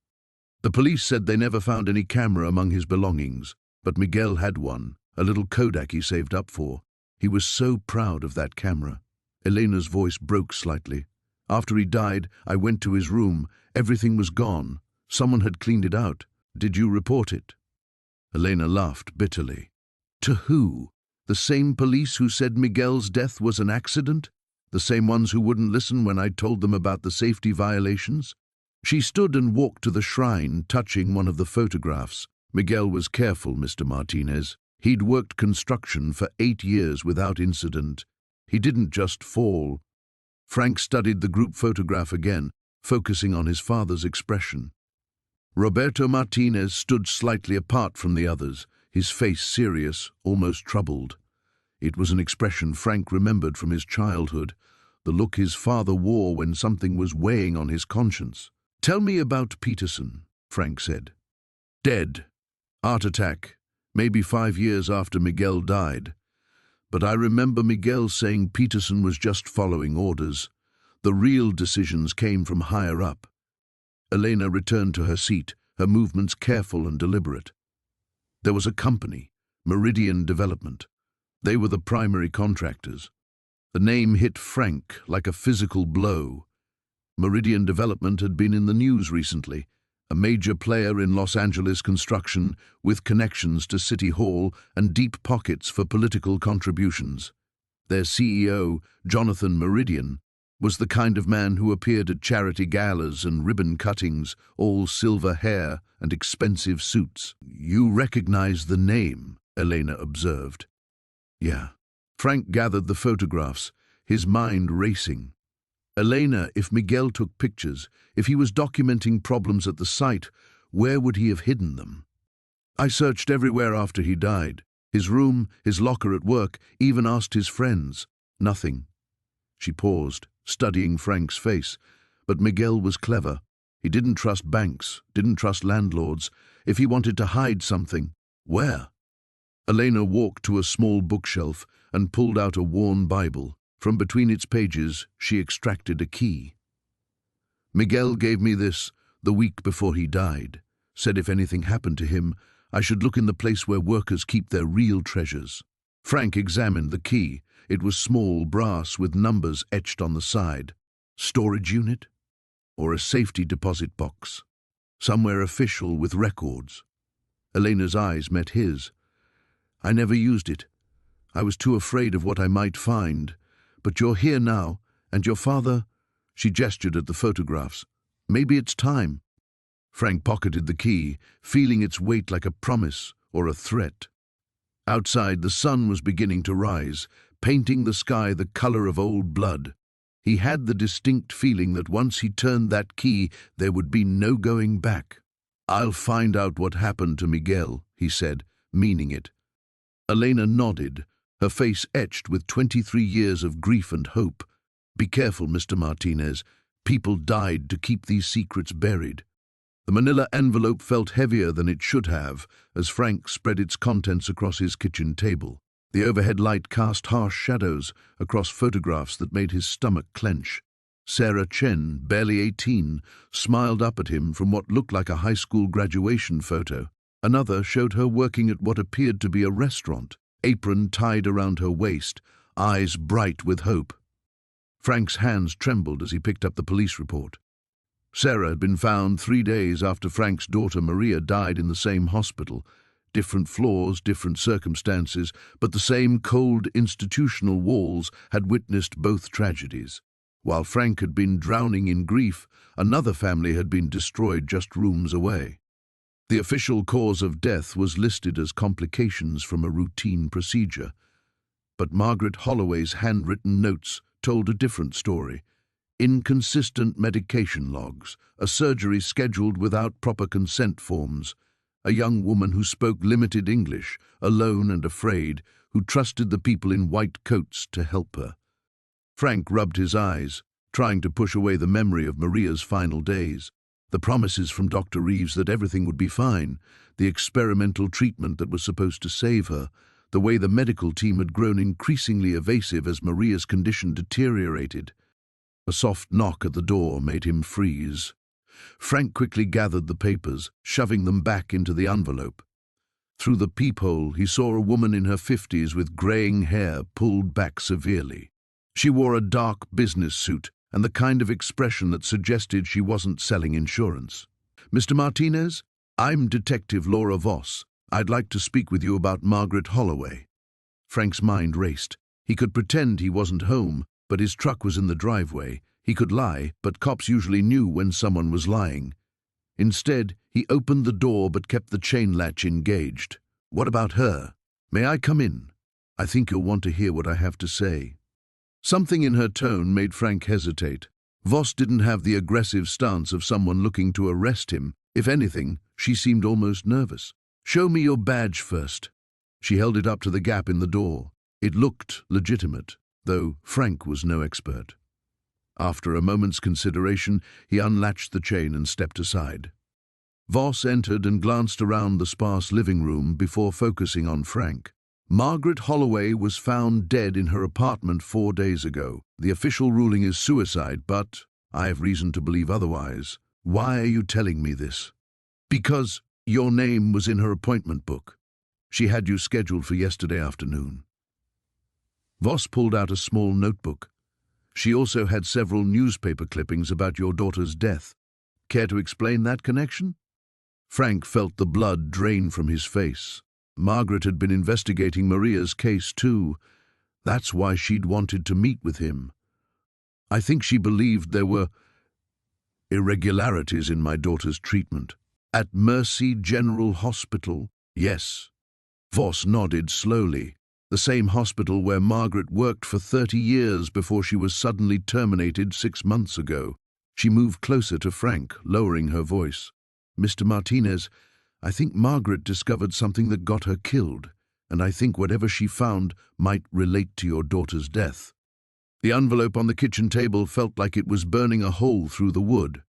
"The police said they never found any camera among his belongings, but Miguel had one, a little Kodak he saved up for. He was so proud of that camera." Elena's voice broke slightly. "After he died, I went to his room. Everything was gone. Someone had cleaned it out. Did you report it?" Elena laughed bitterly. "To who? The same police who said Miguel's death was an accident? The same ones who wouldn't listen when I told them about the safety violations?" She stood and walked to the shrine, touching one of the photographs. "Miguel was careful, Mr. Martinez. He'd worked construction for 8 years without incident. He didn't just fall." Frank studied the group photograph again, focusing on his father's expression. Roberto Martinez stood slightly apart from the others, his face serious, almost troubled. It was an expression Frank remembered from his childhood, the look his father wore when something was weighing on his conscience. "Tell me about Peterson," Frank said. "Dead. Heart attack. Maybe 5 years after Miguel died. But I remember Miguel saying Peterson was just following orders. The real decisions came from higher up." Elena returned to her seat, her movements careful and deliberate. "There was a company, Meridian Development. They were the primary contractors." The name hit Frank like a physical blow. Meridian Development had been in the news recently, a major player in Los Angeles construction with connections to City Hall and deep pockets for political contributions. Their CEO, Jonathan Meridian, was the kind of man who appeared at charity galas and ribbon cuttings, all silver hair and expensive suits. "You recognize the name," Elena observed. "Yeah." Frank gathered the photographs, his mind racing. "Elena, if Miguel took pictures, if he was documenting problems at the site, where would he have hidden them?" "I searched everywhere after he died. His room, his locker at work, even asked his friends. Nothing." She paused, studying Frank's face. But Miguel was clever. He didn't trust banks, didn't trust landlords. If he wanted to hide something, where? Elena walked to a small bookshelf and pulled out a worn Bible. From between its pages, she extracted a key. "Miguel gave me this the week before he died. Said if anything happened to him, I should look in the place where workers keep their real treasures." Frank examined the key. It was small, brass, with numbers etched on the side. Storage unit? Or a safety deposit box? Somewhere official with records. Elena's eyes met his. "I never used it. I was too afraid of what I might find. But you're here now, and your father—" She gestured at the photographs. "Maybe it's time." Frank pocketed the key, feeling its weight like a promise or a threat. Outside, the sun was beginning to rise, painting the sky the color of old blood. He had the distinct feeling that once he turned that key, there would be no going back. "I'll find out what happened to Miguel," he said, meaning it. Elena nodded, her face etched with 23 years of grief and hope. "Be careful, Mr. Martinez. People died to keep these secrets buried." The manila envelope felt heavier than it should have as Frank spread its contents across his kitchen table. The overhead light cast harsh shadows across photographs that made his stomach clench. Sarah Chen, barely 18, smiled up at him from what looked like a high school graduation photo. Another showed her working at what appeared to be a restaurant, apron tied around her waist, eyes bright with hope. Frank's hands trembled as he picked up the police report. Sarah had been found 3 days after Frank's daughter Maria died in the same hospital, Different floors, different circumstances, but the same cold institutional walls had witnessed both tragedies. While Frank had been drowning in grief, another family had been destroyed just rooms away. The official cause of death was listed as complications from a routine procedure, but Margaret Holloway's handwritten notes told a different story. Inconsistent medication logs, a surgery scheduled without proper consent forms, a young woman who spoke limited English, alone and afraid, who trusted the people in white coats to help her. Frank rubbed his eyes, trying to push away the memory of Maria's final days. The promises from Dr. Reeves that everything would be fine, the experimental treatment that was supposed to save her, the way the medical team had grown increasingly evasive as Maria's condition deteriorated. A soft knock at the door made him freeze. Frank quickly gathered the papers, shoving them back into the envelope. Through the peephole, he saw a woman in her 50s with graying hair pulled back severely. She wore a dark business suit and the kind of expression that suggested she wasn't selling insurance. "Mr. Martinez, I'm Detective Laura Voss. I'd like to speak with you about Margaret Holloway." Frank's mind raced. He could pretend he wasn't home, but his truck was in the driveway. He could lie, but cops usually knew when someone was lying. Instead, he opened the door but kept the chain latch engaged. "What about her? May I come in? I think you'll want to hear what I have to say." Something in her tone made Frank hesitate. Voss didn't have the aggressive stance of someone looking to arrest him. If anything, she seemed almost nervous. "Show me your badge first." She held it up to the gap in the door. It looked legitimate, though Frank was no expert. After a moment's consideration, he unlatched the chain and stepped aside. Voss entered and glanced around the sparse living room before focusing on Frank. Margaret Holloway was found dead in her apartment 4 days ago. The official ruling is suicide, but I have reason to believe otherwise. Why are you telling me this? Because your name was in her appointment book. She had you scheduled for yesterday afternoon. Voss pulled out a small notebook. She also had several newspaper clippings about your daughter's death. Care to explain that connection? Frank felt the blood drain from his face. Margaret had been investigating Maria's case too. That's why she'd wanted to meet with him. I think she believed there were irregularities in my daughter's treatment. At Mercy General Hospital? Yes. Voss nodded slowly. The same hospital where Margaret worked for 30 years before she was suddenly terminated 6 months ago. She moved closer to Frank, lowering her voice. "Mr. Martinez, I think Margaret discovered something that got her killed, and I think whatever she found might relate to your daughter's death." The envelope on the kitchen table felt like it was burning a hole through the wood.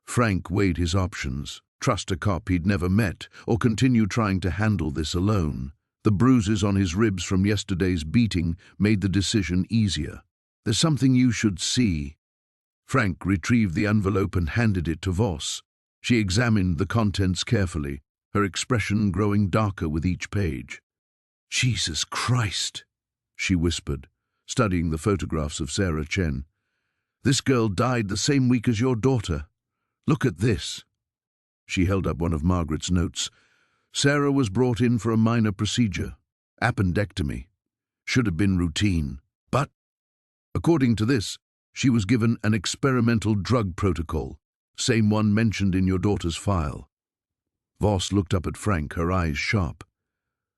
Frank weighed his options: trust a cop he'd never met, or continue trying to handle this alone. The bruises on his ribs from yesterday's beating made the decision easier. "There's something you should see." Frank retrieved the envelope and handed it to Voss. She examined the contents carefully, her expression growing darker with each page. "Jesus Christ," she whispered, studying the photographs of Sarah Chen. "This girl died the same week as your daughter. Look at this." She held up one of Margaret's notes. Sarah was brought in for a minor procedure, appendectomy. Should have been routine, but, according to this, she was given an experimental drug protocol, same one mentioned in your daughter's file. Voss looked up at Frank, her eyes sharp.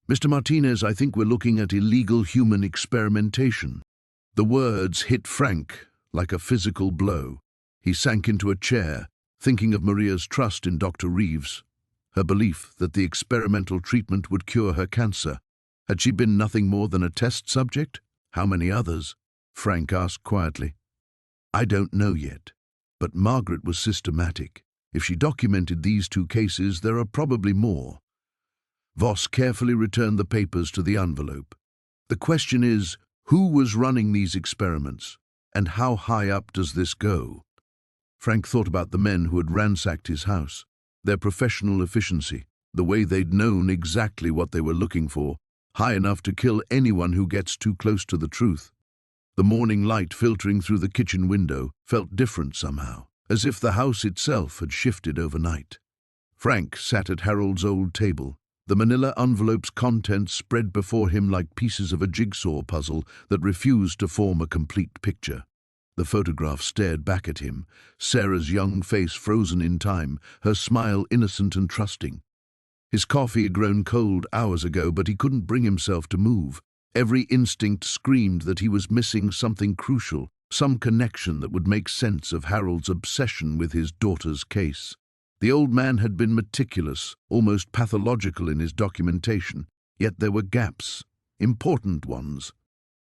"Mr. Martinez, I think we're looking at illegal human experimentation." The words hit Frank like a physical blow. He sank into a chair, thinking of Maria's trust in Dr. Reeves, her belief that the experimental treatment would cure her cancer. Had she been nothing more than a test subject? How many others? Frank asked quietly. "I don't know yet. But Margaret was systematic. If she documented these 2 cases, there are probably more." Voss carefully returned the papers to the envelope. "The question is, who was running these experiments, and how high up does this go?" Frank thought about the men who had ransacked his house, their professional efficiency, the way they'd known exactly what they were looking for, high enough to kill anyone who gets too close to the truth. The morning light filtering through the kitchen window felt different somehow, as if the house itself had shifted overnight. Frank sat at Harold's old table, The manila envelope's contents spread before him like pieces of a jigsaw puzzle that refused to form a complete picture. The photograph stared back at him, Sarah's young face frozen in time, her smile innocent and trusting. His coffee had grown cold hours ago, but he couldn't bring himself to move. Every instinct screamed that he was missing something crucial, some connection that would make sense of Harold's obsession with his daughter's case. The old man had been meticulous, almost pathological in his documentation, yet there were gaps, important ones.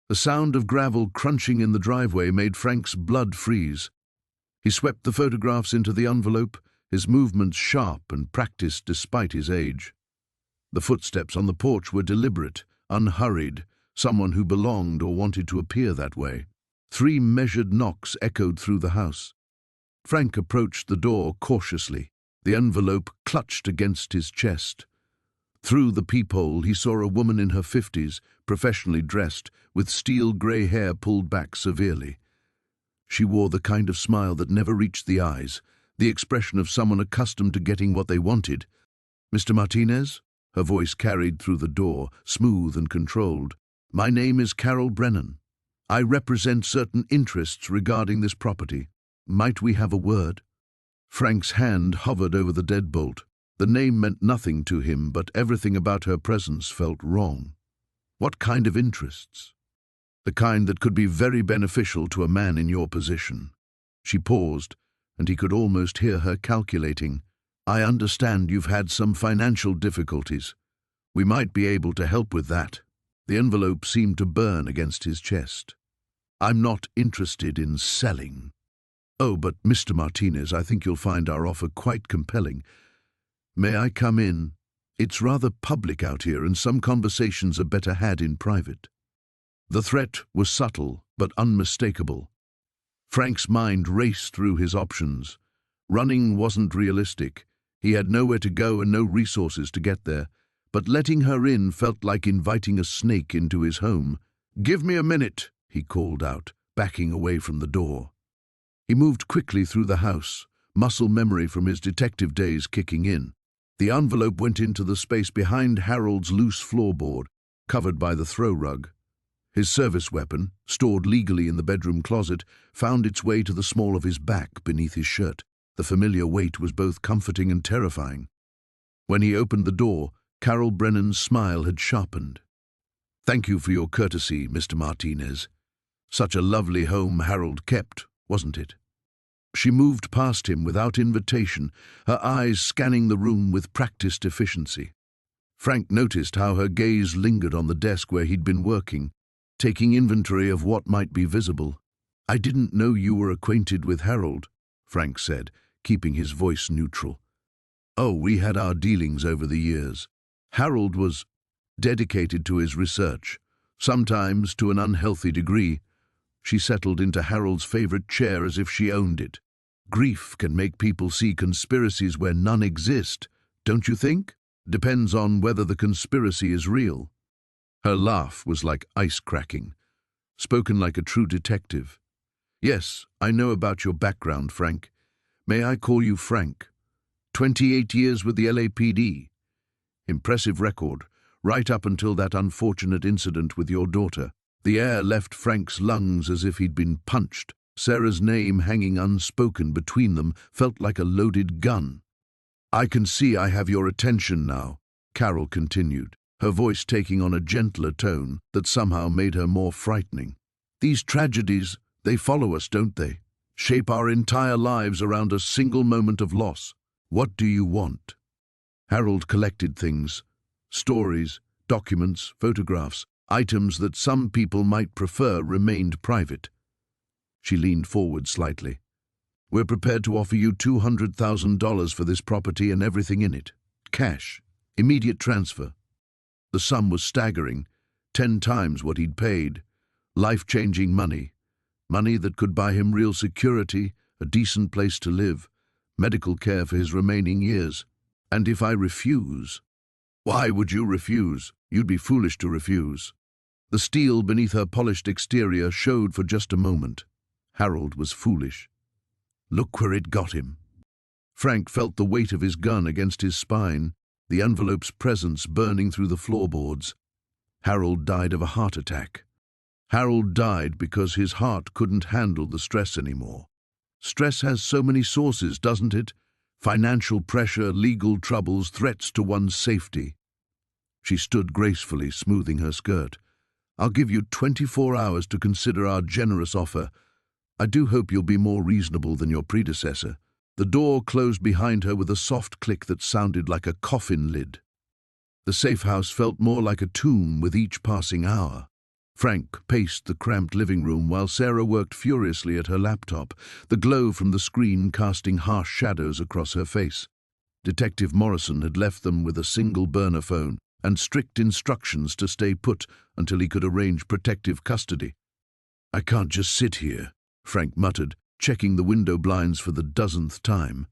The sound of gravel crunching in the driveway made Frank's blood freeze. He swept the photographs into the envelope, his movements sharp and practiced despite his age. The footsteps on the porch were deliberate, unhurried, someone who belonged or wanted to appear that way. 3 measured knocks echoed through the house. Frank approached the door cautiously, the envelope clutched against his chest. Through the peephole he saw a woman in her 50s, professionally dressed, with steel grey hair pulled back severely. She wore the kind of smile that never reached the eyes, the expression of someone accustomed to getting what they wanted. "Mr. Martinez?" Her voice carried through the door, smooth and controlled. "My name is Carol Brennan. I represent certain interests regarding this property. Might we have a word?" Frank's hand hovered over the deadbolt. The name meant nothing to him, but everything about her presence felt wrong. What kind of interests? The kind that could be very beneficial to a man in your position. She paused, and he could almost hear her calculating. "I understand you've had some financial difficulties. We might be able to help with that." The envelope seemed to burn against his chest. "I'm not interested in selling." "Oh, but Mr. Martinez, I think you'll find our offer quite compelling. May I come in? It's rather public out here, and some conversations are better had in private." The threat was subtle, but unmistakable. Frank's mind raced through his options. Running wasn't realistic. He had nowhere to go and no resources to get there. But letting her in felt like inviting a snake into his home. "Give me a minute," he called out, backing away from the door. He moved quickly through the house, muscle memory from his detective days kicking in. The envelope went into the space behind Harold's loose floorboard, covered by the throw rug. His service weapon, stored legally in the bedroom closet, found its way to the small of his back beneath his shirt. The familiar weight was both comforting and terrifying. When he opened the door, Carol Brennan's smile had sharpened. "Thank you for your courtesy, Mr. Martinez. Such a lovely home Harold kept, wasn't it?" She moved past him without invitation, her eyes scanning the room with practiced efficiency. Frank noticed how her gaze lingered on the desk where he'd been working, taking inventory of what might be visible. "I didn't know you were acquainted with Harold," Frank said, keeping his voice neutral. "Oh, we had our dealings over the years. Harold was dedicated to his research, sometimes to an unhealthy degree." She settled into Harold's favorite chair as if she owned it. "Grief can make people see conspiracies where none exist, don't you think? Depends on whether the conspiracy is real." Her laugh was like ice cracking, spoken like a true detective. "Yes, I know about your background, Frank. May I call you Frank? 28 years with the LAPD. Impressive record, right up until that unfortunate incident with your daughter." The air left Frank's lungs as if he'd been punched. Sarah's name hanging unspoken between them felt like a loaded gun. "I can see I have your attention now," Carol continued, her voice taking on a gentler tone that somehow made her more frightening. "These tragedies, they follow us, don't they? Shape our entire lives around a single moment of loss. What do you want?" Harold collected things, stories, documents, photographs. Items that some people might prefer remained private. She leaned forward slightly. "We're prepared to offer you $200,000 for this property and everything in it. Cash. Immediate transfer." The sum was staggering, 10 times what he'd paid. Life-changing money. Money that could buy him real security, a decent place to live, medical care for his remaining years. "And if I refuse?" "Why would you refuse? You'd be foolish to refuse." The steel beneath her polished exterior showed for just a moment. Harold was foolish. Look where it got him. Frank felt the weight of his gun against his spine. the envelope's presence burning through the floorboards. Harold died of a heart attack. Harold died because his heart couldn't handle the stress anymore. Stress has so many sources, doesn't it? Financial pressure, legal troubles, threats to one's safety. She stood gracefully, smoothing her skirt. I'll give you 24 hours to consider our generous offer. I do hope you'll be more reasonable than your predecessor. The door closed behind her with a soft click that sounded like a coffin lid. The safe house felt more like a tomb with each passing hour. Frank paced the cramped living room while Sarah worked furiously at her laptop, the glow from the screen casting harsh shadows across her face. Detective Morrison had left them with a single burner phone and strict instructions to stay put until he could arrange protective custody. I can't just sit here, Frank muttered, checking the window blinds for the dozenth time.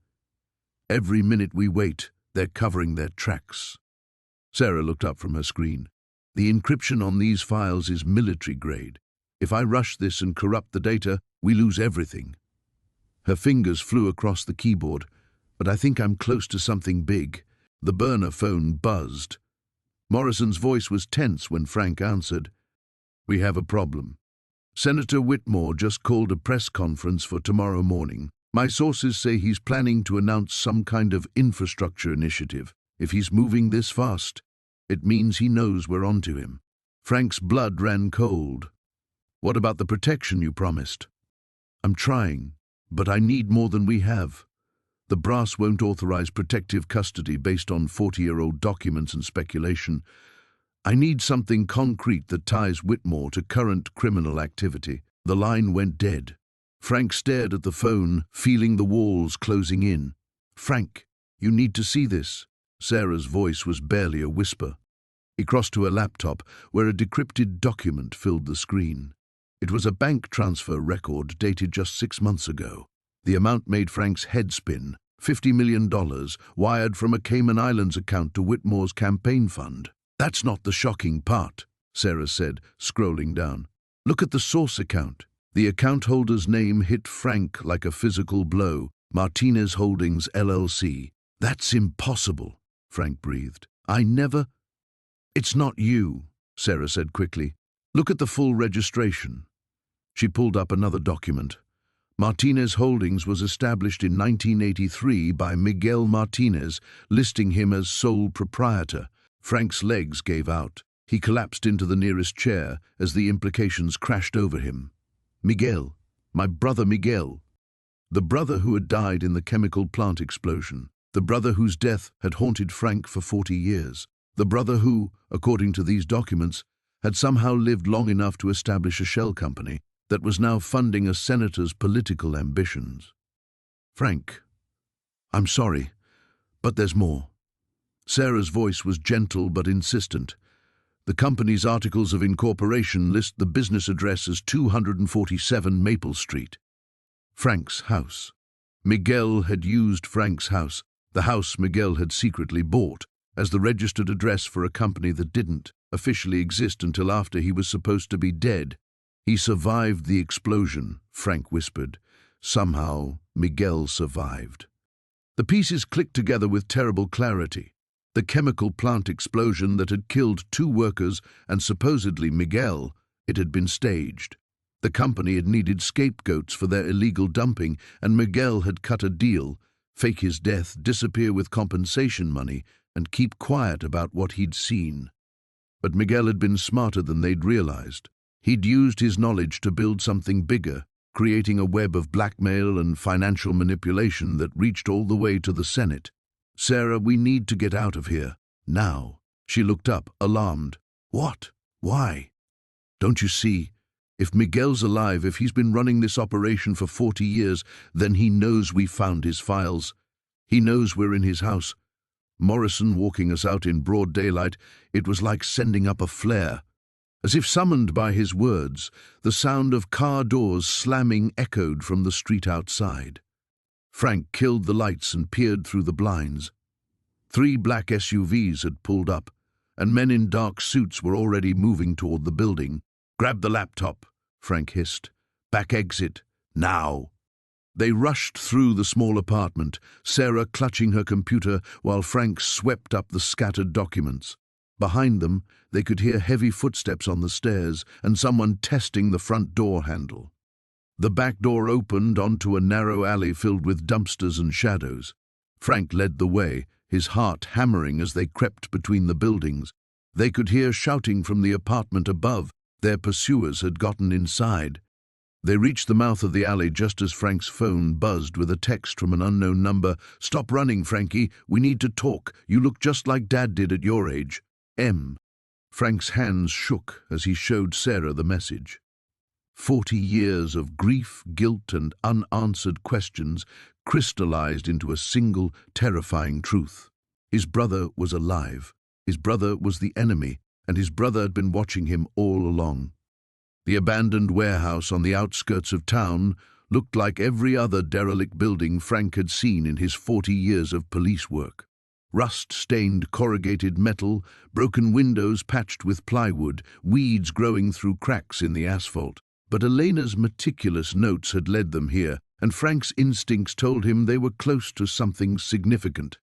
Every minute we wait, they're covering their tracks. Sarah looked up from her screen. The encryption on these files is military grade. If I rush this and corrupt the data, we lose everything. Her fingers flew across the keyboard, but I think I'm close to something big. The burner phone buzzed. Morrison's voice was tense when Frank answered. We have a problem. Senator Whitmore just called a press conference for tomorrow morning. My sources say he's planning to announce some kind of infrastructure initiative. If he's moving this fast, it means he knows we're onto him. Frank's blood ran cold. What about the protection you promised? I'm trying, but I need more than we have. The brass won't authorize protective custody based on 40-year-old documents and speculation. I need something concrete that ties Whitmore to current criminal activity. The line went dead. Frank stared at the phone, feeling the walls closing in. Frank, you need to see this. Sarah's voice was barely a whisper. He crossed to a laptop where a decrypted document filled the screen. It was a bank transfer record dated just 6 months ago. The amount made Frank's head spin. $50 million wired from a Cayman Islands account to Whitmore's campaign fund. That's not the shocking part, Sarah said, scrolling down. Look at the source account. The account holder's name hit Frank like a physical blow. Martinez Holdings, LLC. That's impossible, Frank breathed. It's not you, Sarah said quickly. Look at the full registration. She pulled up another document. Martinez Holdings was established in 1983 by Miguel Martinez, listing him as sole proprietor. Frank's legs gave out. He collapsed into the nearest chair as the implications crashed over him. Miguel, my brother Miguel. The brother who had died in the chemical plant explosion. The brother whose death had haunted Frank for 40 years. The brother who, according to these documents, had somehow lived long enough to establish a shell company that was now funding a senator's political ambitions. Frank, I'm sorry, but there's more. Sarah's voice was gentle but insistent. The company's articles of incorporation list the business address as 247 Maple Street. Frank's house. Miguel had used Frank's house, the house Miguel had secretly bought, as the registered address for a company that didn't officially exist until after he was supposed to be dead. He survived the explosion, Frank whispered. Somehow, Miguel survived. The pieces clicked together with terrible clarity. The chemical plant explosion that had killed 2 workers and supposedly Miguel, it had been staged. The company had needed scapegoats for their illegal dumping, and Miguel had cut a deal, fake his death, disappear with compensation money, and keep quiet about what he'd seen. But Miguel had been smarter than they'd realized. He'd used his knowledge to build something bigger, creating a web of blackmail and financial manipulation that reached all the way to the Senate. Sarah, we need to get out of here. Now. She looked up, alarmed. What? Why? Don't you see? If Miguel's alive, if he's been running this operation for 40 years, then he knows we found his files. He knows we're in his house. Morrison walking us out in broad daylight, it was like sending up a flare. As if summoned by his words, the sound of car doors slamming echoed from the street outside. Frank killed the lights and peered through the blinds. 3 black SUVs had pulled up, and men in dark suits were already moving toward the building. Grab the laptop, Frank hissed. Back exit, now. They rushed through the small apartment, Sarah clutching her computer while Frank swept up the scattered documents. Behind them, they could hear heavy footsteps on the stairs and someone testing the front door handle. The back door opened onto a narrow alley filled with dumpsters and shadows. Frank led the way, his heart hammering as they crept between the buildings. They could hear shouting from the apartment above. Their pursuers had gotten inside. They reached the mouth of the alley just as Frank's phone buzzed with a text from an unknown number. "Stop running, Frankie. We need to talk. You look just like Dad did at your age. M." Frank's hands shook as he showed Sarah the message. 40 years of grief, guilt, and unanswered questions crystallized into a single, terrifying truth. His brother was alive. His brother was the enemy, and his brother had been watching him all along. The abandoned warehouse on the outskirts of town looked like every other derelict building Frank had seen in his 40 years of police work. Rust-stained corrugated metal, broken windows patched with plywood, weeds growing through cracks in the asphalt. But Elena's meticulous notes had led them here, and Frank's instincts told him they were close to something significant.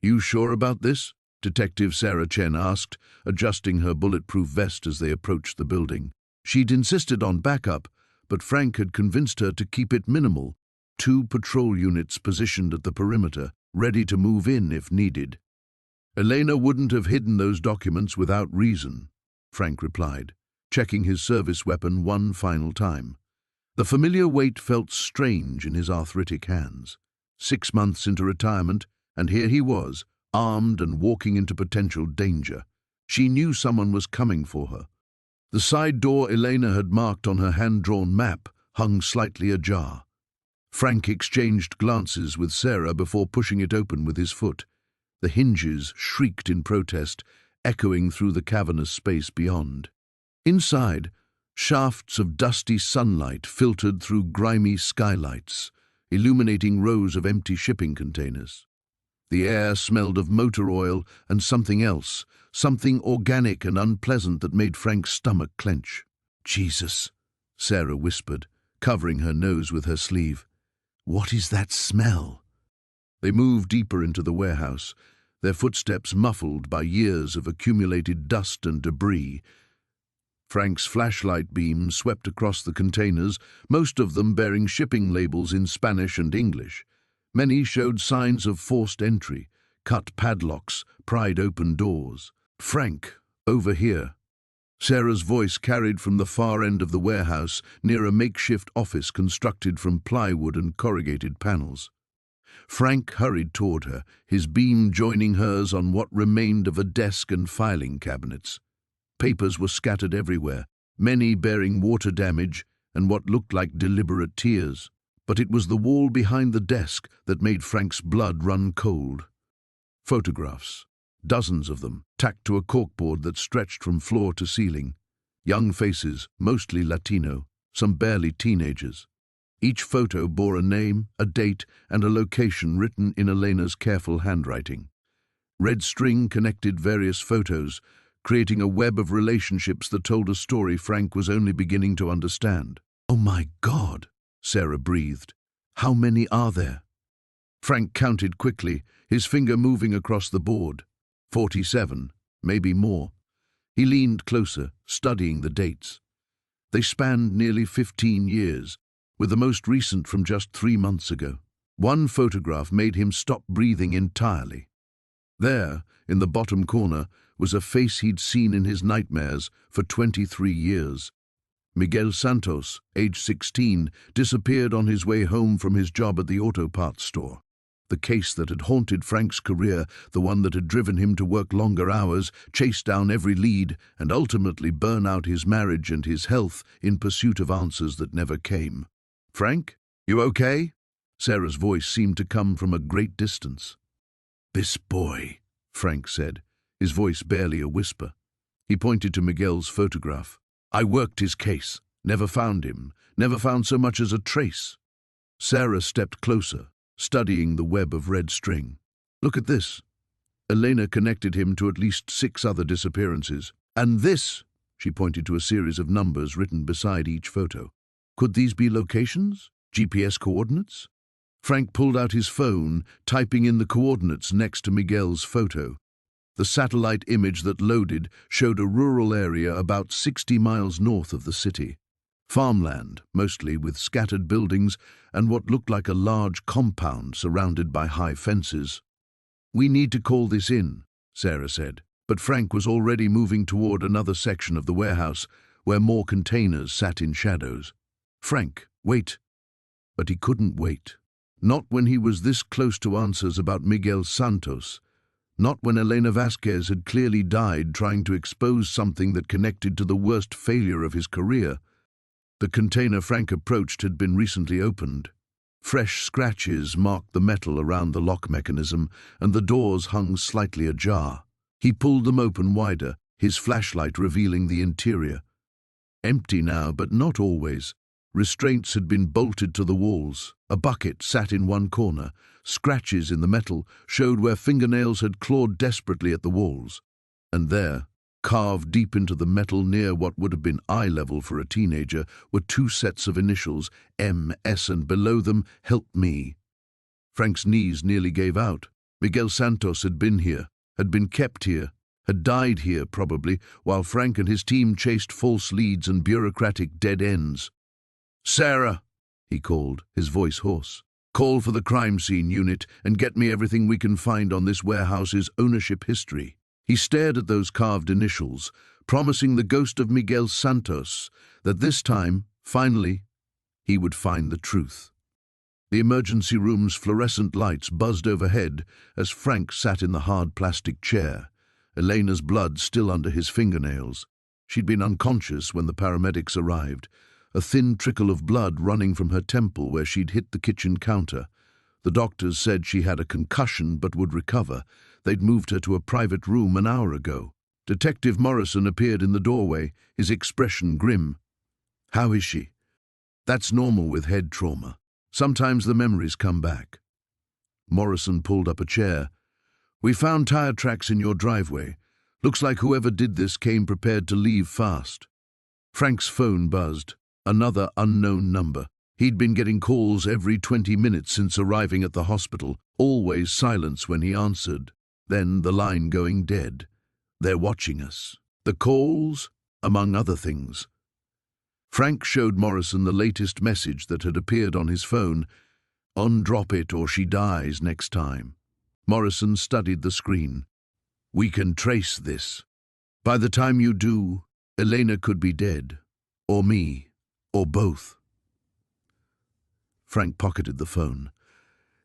"You sure about this?" Detective Sarah Chen asked, adjusting her bulletproof vest as they approached the building. She'd insisted on backup, but Frank had convinced her to keep it minimal. 2 patrol units positioned at the perimeter, ready to move in if needed. "Elena wouldn't have hidden those documents without reason," Frank replied, checking his service weapon one final time. The familiar weight felt strange in his arthritic hands. 6 months into retirement, and here he was, armed and walking into potential danger. She knew someone was coming for her. The side door Elena had marked on her hand-drawn map hung slightly ajar. Frank exchanged glances with Sarah before pushing it open with his foot. The hinges shrieked in protest, echoing through the cavernous space beyond. Inside, shafts of dusty sunlight filtered through grimy skylights, illuminating rows of empty shipping containers. The air smelled of motor oil and something else, something organic and unpleasant that made Frank's stomach clench. "Jesus," Sarah whispered, covering her nose with her sleeve. "What is that smell?" They moved deeper into the warehouse, their footsteps muffled by years of accumulated dust and debris. Frank's flashlight beam swept across the containers, most of them bearing shipping labels in Spanish and English. Many showed signs of forced entry, cut padlocks, pried open doors. "Frank, over here." Sarah's voice carried from the far end of the warehouse near a makeshift office constructed from plywood and corrugated panels. Frank hurried toward her, his beam joining hers on what remained of a desk and filing cabinets. Papers were scattered everywhere, many bearing water damage and what looked like deliberate tears. But it was the wall behind the desk that made Frank's blood run cold. Photographs, dozens of them, tacked to a corkboard that stretched from floor to ceiling. Young faces, mostly Latino, some barely teenagers. Each photo bore a name, a date, and a location written in Elena's careful handwriting. Red string connected various photos, creating a web of relationships that told a story Frank was only beginning to understand. "Oh my God," Sarah breathed. "How many are there?" Frank counted quickly, his finger moving across the board. 47, maybe more. He leaned closer, studying the dates. They spanned nearly 15 years, with the most recent from just 3 months ago. One photograph made him stop breathing entirely. There, in the bottom corner, was a face he'd seen in his nightmares for 23 years. Miguel Santos, age 16, disappeared on his way home from his job at the auto parts store. The case that had haunted Frank's career, the one that had driven him to work longer hours, chase down every lead, and ultimately burn out his marriage and his health in pursuit of answers that never came. "Frank, you okay?" Sarah's voice seemed to come from a great distance. "This boy," Frank said, his voice barely a whisper. He pointed to Miguel's photograph. "I worked his case, never found him, never found so much as a trace." Sarah stepped closer, studying the web of red string. "Look at this." Elena connected him to at least 6 other disappearances. "And this," she pointed to a series of numbers written beside each photo. "Could these be locations? GPS coordinates? Frank pulled out his phone, typing in the coordinates next to Miguel's photo. The satellite image that loaded showed a rural area about 60 miles north of the city. Farmland, mostly with scattered buildings and what looked like a large compound surrounded by high fences. "We need to call this in," Sarah said, but Frank was already moving toward another section of the warehouse where more containers sat in shadows. "Frank, wait." But he couldn't wait. Not when he was this close to answers about Miguel Santos. Not when Elena Vasquez had clearly died trying to expose something that connected to the worst failure of his career. The container Frank approached had been recently opened. Fresh scratches marked the metal around the lock mechanism, and the doors hung slightly ajar. He pulled them open wider, his flashlight revealing the interior. Empty now, but not always. Restraints had been bolted to the walls. A bucket sat in one corner. Scratches in the metal showed where fingernails had clawed desperately at the walls. And there, carved deep into the metal near what would have been eye level for a teenager, were two sets of initials, M, S, and below them, "Help me." Frank's knees nearly gave out. Miguel Santos had been here, had been kept here, had died here probably, while Frank and his team chased false leads and bureaucratic dead ends. "Sarah," he called, his voice hoarse. "Call for the crime scene unit and get me everything we can find on this warehouse's ownership history." He stared at those carved initials, promising the ghost of Miguel Santos that this time, finally, he would find the truth. The emergency room's fluorescent lights buzzed overhead as Frank sat in the hard plastic chair, Elena's blood still under his fingernails. She'd been unconscious when the paramedics arrived, a thin trickle of blood running from her temple where she'd hit the kitchen counter. The doctors said she had a concussion but would recover. They'd moved her to a private room an hour ago. Detective Morrison appeared in the doorway, his expression grim. "How is she?" "That's normal with head trauma. Sometimes the memories come back." Morrison pulled up a chair. "We found tire tracks in your driveway. Looks like whoever did this came prepared to leave fast." Frank's phone buzzed. Another unknown number. He'd been getting calls every 20 minutes since arriving at the hospital, always silence when he answered. Then the line going dead. "They're watching us." The calls, among other things. Frank showed Morrison the latest message that had appeared on his phone. "Undrop it or she dies next time." Morrison studied the screen. "We can trace this. By the time you do, Elena could be dead. Or me. Or both." Frank pocketed the phone.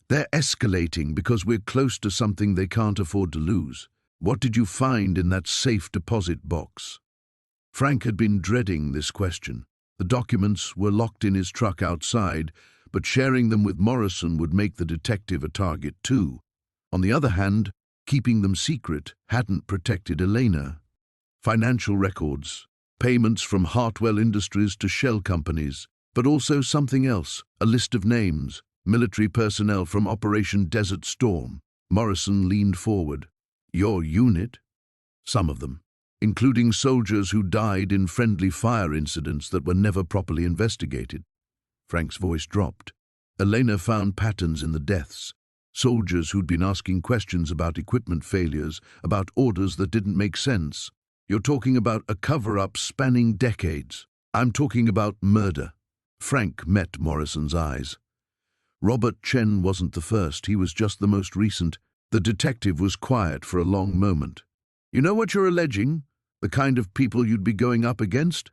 "They're escalating because we're close to something they can't afford to lose. What did you find in that safe deposit box?" Frank had been dreading this question. The documents were locked in his truck outside, but sharing them with Morrison would make the detective a target too. On the other hand, keeping them secret hadn't protected Elena. Financial records, payments from Hartwell Industries to shell companies, but also something else, a list of names, military personnel from Operation Desert Storm. Morrison leaned forward. "Your unit?" "Some of them, including soldiers who died in friendly fire incidents that were never properly investigated." Frank's voice dropped. Elena found patterns in the deaths. Soldiers who'd been asking questions about equipment failures, about orders that didn't make sense. "You're talking about a cover-up spanning decades. I'm talking about murder." Frank met Morrison's eyes. Robert Chen wasn't the first, he was just the most recent. The detective was quiet for a long moment. "You know what you're alleging? The kind of people you'd be going up against?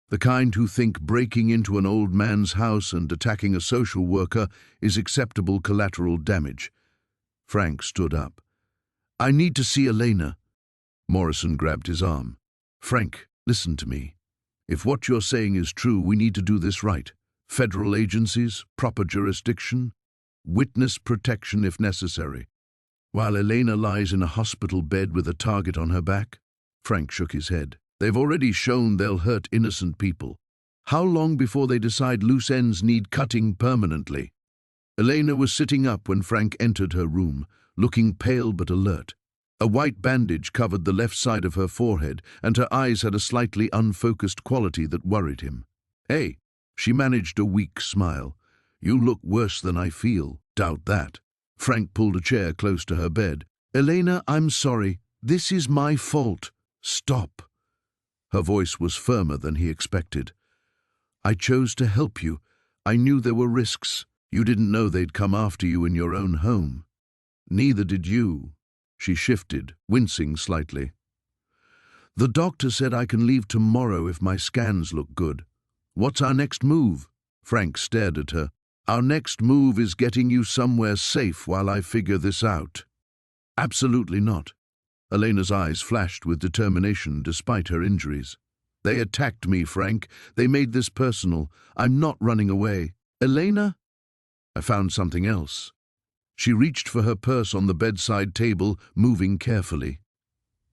The kind who think breaking into an old man's house and attacking a social worker is acceptable collateral damage." Frank stood up. "I need to see Elena." Morrison grabbed his arm. "Frank, listen to me. If what you're saying is true, we need to do this right. Federal agencies, proper jurisdiction, witness protection if necessary. While Elena lies in a hospital bed with a target on her back." Frank shook his head. "They've already shown they'll hurt innocent people. How long before they decide loose ends need cutting permanently?" Elena was sitting up when Frank entered her room, looking pale but alert. A white bandage covered the left side of her forehead, and her eyes had a slightly unfocused quality that worried him. "Hey," she managed a weak smile. You look worse than I feel. Doubt that. Frank pulled a chair close to her bed. Elena, I'm sorry. This is my fault. Stop. Her voice was firmer than he expected. I chose to help you. I knew there were risks. You didn't know they'd come after you in your own home. Neither did you. She shifted, wincing slightly. The doctor said I can leave tomorrow if my scans look good. What's our next move? Frank stared at her. Our next move is getting you somewhere safe while I figure this out. Absolutely not. Elena's eyes flashed with determination despite her injuries. They attacked me, Frank. They made this personal. I'm not running away. Elena? I found something else. She reached for her purse on the bedside table, moving carefully.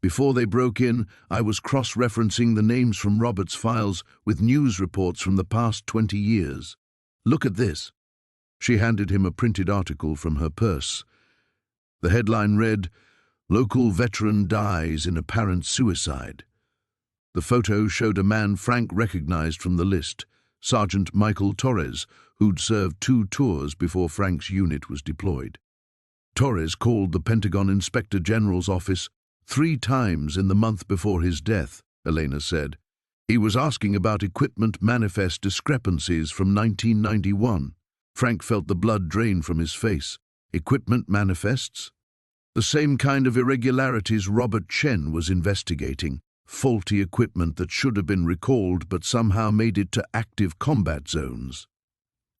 Before they broke in, I was cross-referencing the names from Robert's files with news reports from the past 20 years. Look at this. She handed him a printed article from her purse. The headline read, Local veteran dies in apparent suicide. The photo showed a man Frank recognized from the list, Sergeant Michael Torres, who'd served 2 tours before Frank's unit was deployed. Torres called the Pentagon Inspector General's office 3 times in the month before his death, Elena said. He was asking about equipment manifest discrepancies from 1991. Frank felt the blood drain from his face. Equipment manifests? The same kind of irregularities Robert Chen was investigating. Faulty equipment that should have been recalled but somehow made it to active combat zones.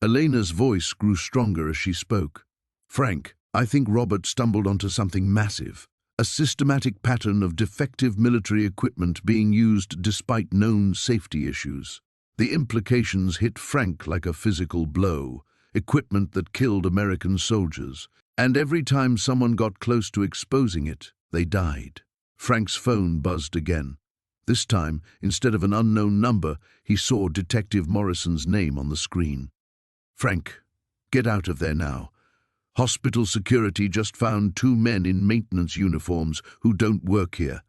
Elena's voice grew stronger as she spoke. Frank, I think Robert stumbled onto something massive. A systematic pattern of defective military equipment being used despite known safety issues. The implications hit Frank like a physical blow. Equipment that killed American soldiers. And every time someone got close to exposing it, they died. Frank's phone buzzed again. This time, instead of an unknown number, he saw Detective Morrison's name on the screen. Frank, get out of there now. Hospital security just found 2 men in maintenance uniforms who don't work here.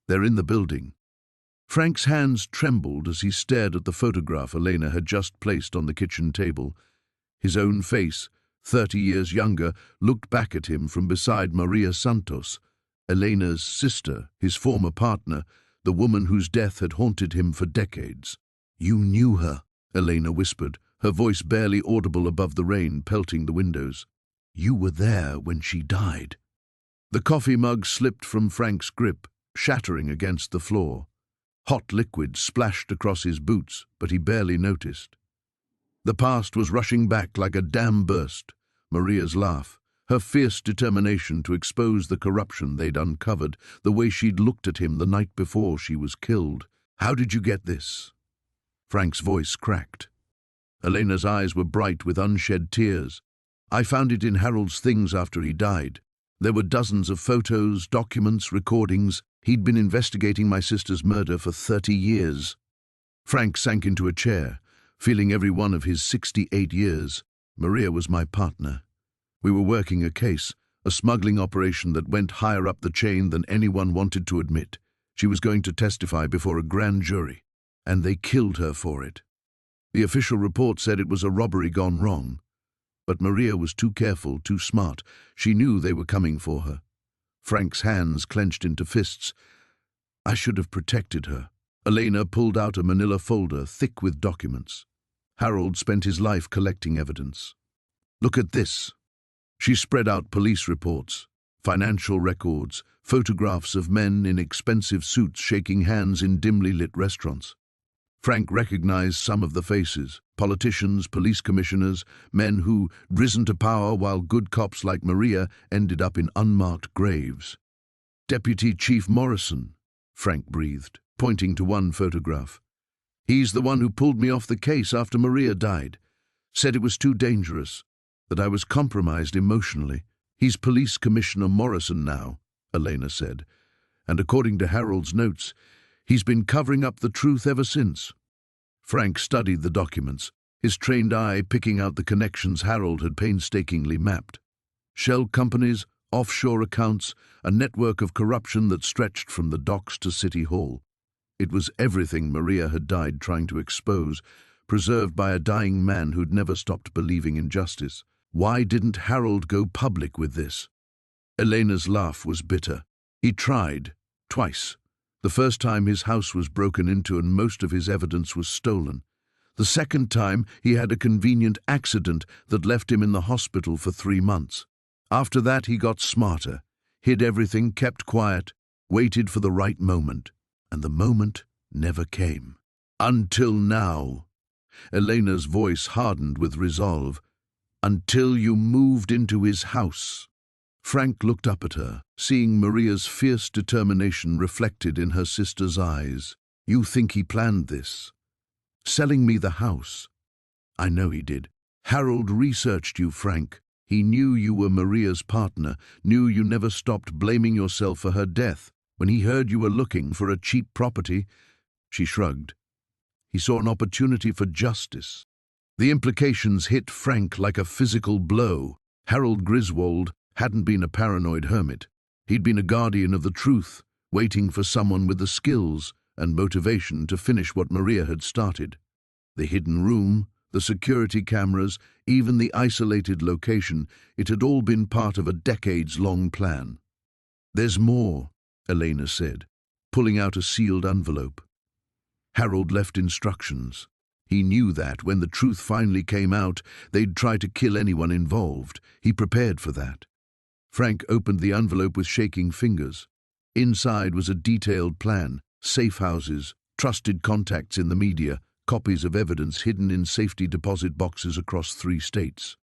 They're in the building. Frank's hands trembled as he stared at the photograph Elena had just placed on the kitchen table. His own face, 30 years younger, looked back at him from beside Maria Santos, Elena's sister, his former partner, the woman whose death had haunted him for decades. You knew her, Elena whispered, her voice barely audible above the rain pelting the windows. You were there when she died. The coffee mug slipped from Frank's grip, shattering against the floor. Hot liquid splashed across his boots, but he barely noticed. The past was rushing back like a dam burst. Maria's laugh, her fierce determination to expose the corruption they'd uncovered, the way she'd looked at him the night before she was killed. How did you get this? Frank's voice cracked. Elena's eyes were bright with unshed tears. I found it in Harold's things after he died. There were dozens of photos, documents, recordings. He'd been investigating my sister's murder for 30 years. Frank sank into a chair, feeling every one of his 68 years. Maria was my partner. We were working a case, a smuggling operation that went higher up the chain than anyone wanted to admit. She was going to testify before a grand jury, and they killed her for it. The official report said it was a robbery gone wrong. But Maria was too careful, too smart. She knew they were coming for her. Frank's hands clenched into fists. I should have protected her. Elena pulled out a manila folder thick with documents. Harold spent his life collecting evidence. Look at this. She spread out police reports, financial records, photographs of men in expensive suits shaking hands in dimly lit restaurants. Frank recognized some of the faces, politicians, police commissioners, men who risen to power while good cops like Maria ended up in unmarked graves. Deputy Chief Morrison, Frank breathed, pointing to one photograph. He's the one who pulled me off the case after Maria died. Said it was too dangerous, that I was compromised emotionally. He's Police Commissioner Morrison now, Elena said, and according to Harold's notes, he's been covering up the truth ever since. Frank studied the documents, his trained eye picking out the connections Harold had painstakingly mapped. Shell companies, offshore accounts, a network of corruption that stretched from the docks to City Hall. It was everything Maria had died trying to expose, preserved by a dying man who'd never stopped believing in justice. Why didn't Harold go public with this? Elena's laugh was bitter. He tried, twice. The first time his house was broken into and most of his evidence was stolen. The second time he had a convenient accident that left him in the hospital for 3 months. After that he got smarter, hid everything, kept quiet, waited for the right moment. And the moment never came. Until now. Elena's voice hardened with resolve. Until you moved into his house. Frank looked up at her, seeing Maria's fierce determination reflected in her sister's eyes. You think he planned this? Selling me the house? I know he did. Harold researched you, Frank. He knew you were Maria's partner, knew you never stopped blaming yourself for her death. When he heard you were looking for a cheap property, she shrugged. He saw an opportunity for justice. The implications hit Frank like a physical blow. Harold Griswold hadn't been a paranoid hermit. He'd been a guardian of the truth, waiting for someone with the skills and motivation to finish what Maria had started. The hidden room, the security cameras, even the isolated location, it had all been part of a decades-long plan. There's more, Elena said, pulling out a sealed envelope. Harold left instructions. He knew that when the truth finally came out, they'd try to kill anyone involved. He prepared for that. Frank opened the envelope with shaking fingers. Inside was a detailed plan, safe houses, trusted contacts in the media, copies of evidence hidden in safety deposit boxes across 3 states.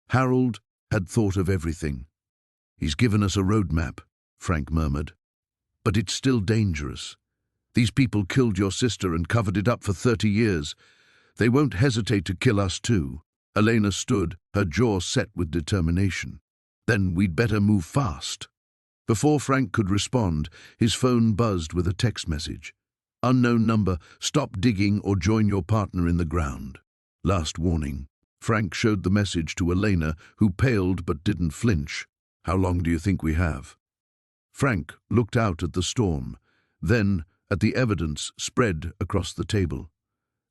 Harold had thought of everything. He's given us a roadmap, Frank murmured. But it's still dangerous. These people killed your sister and covered it up for 30 years. They won't hesitate to kill us too. Elena stood, her jaw set with determination. Then we'd better move fast. Before Frank could respond, his phone buzzed with a text message. Unknown number, stop digging or join your partner in the ground. Last warning. Frank showed the message to Elena, who paled but didn't flinch. How long do you think we have? Frank looked out at the storm, then at the evidence spread across the table.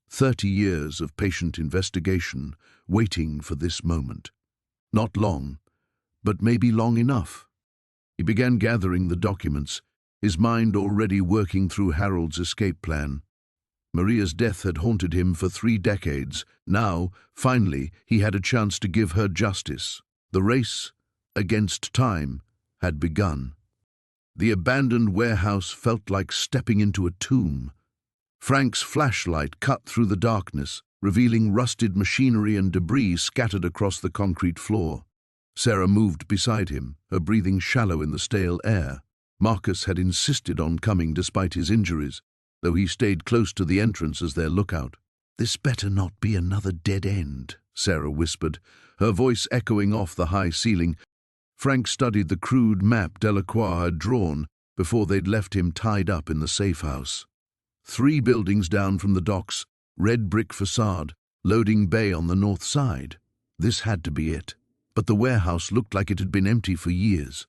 30 years of patient investigation, waiting for this moment. Not long, but maybe long enough. He began gathering the documents, his mind already working through Harold's escape plan. Maria's death had haunted him for 3 decades. Now, finally, he had a chance to give her justice. The race against time had begun. The abandoned warehouse felt like stepping into a tomb. Frank's flashlight cut through the darkness, revealing rusted machinery and debris scattered across the concrete floor. Sarah moved beside him, her breathing shallow in the stale air. Marcus had insisted on coming despite his injuries, though he stayed close to the entrance as their lookout. This better not be another dead end, Sarah whispered, her voice echoing off the high ceiling. Frank studied the crude map Delacroix had drawn before they'd left him tied up in the safe house. 3 buildings down from the docks, red brick facade, loading bay on the north side. This had to be it. But the warehouse looked like it had been empty for years.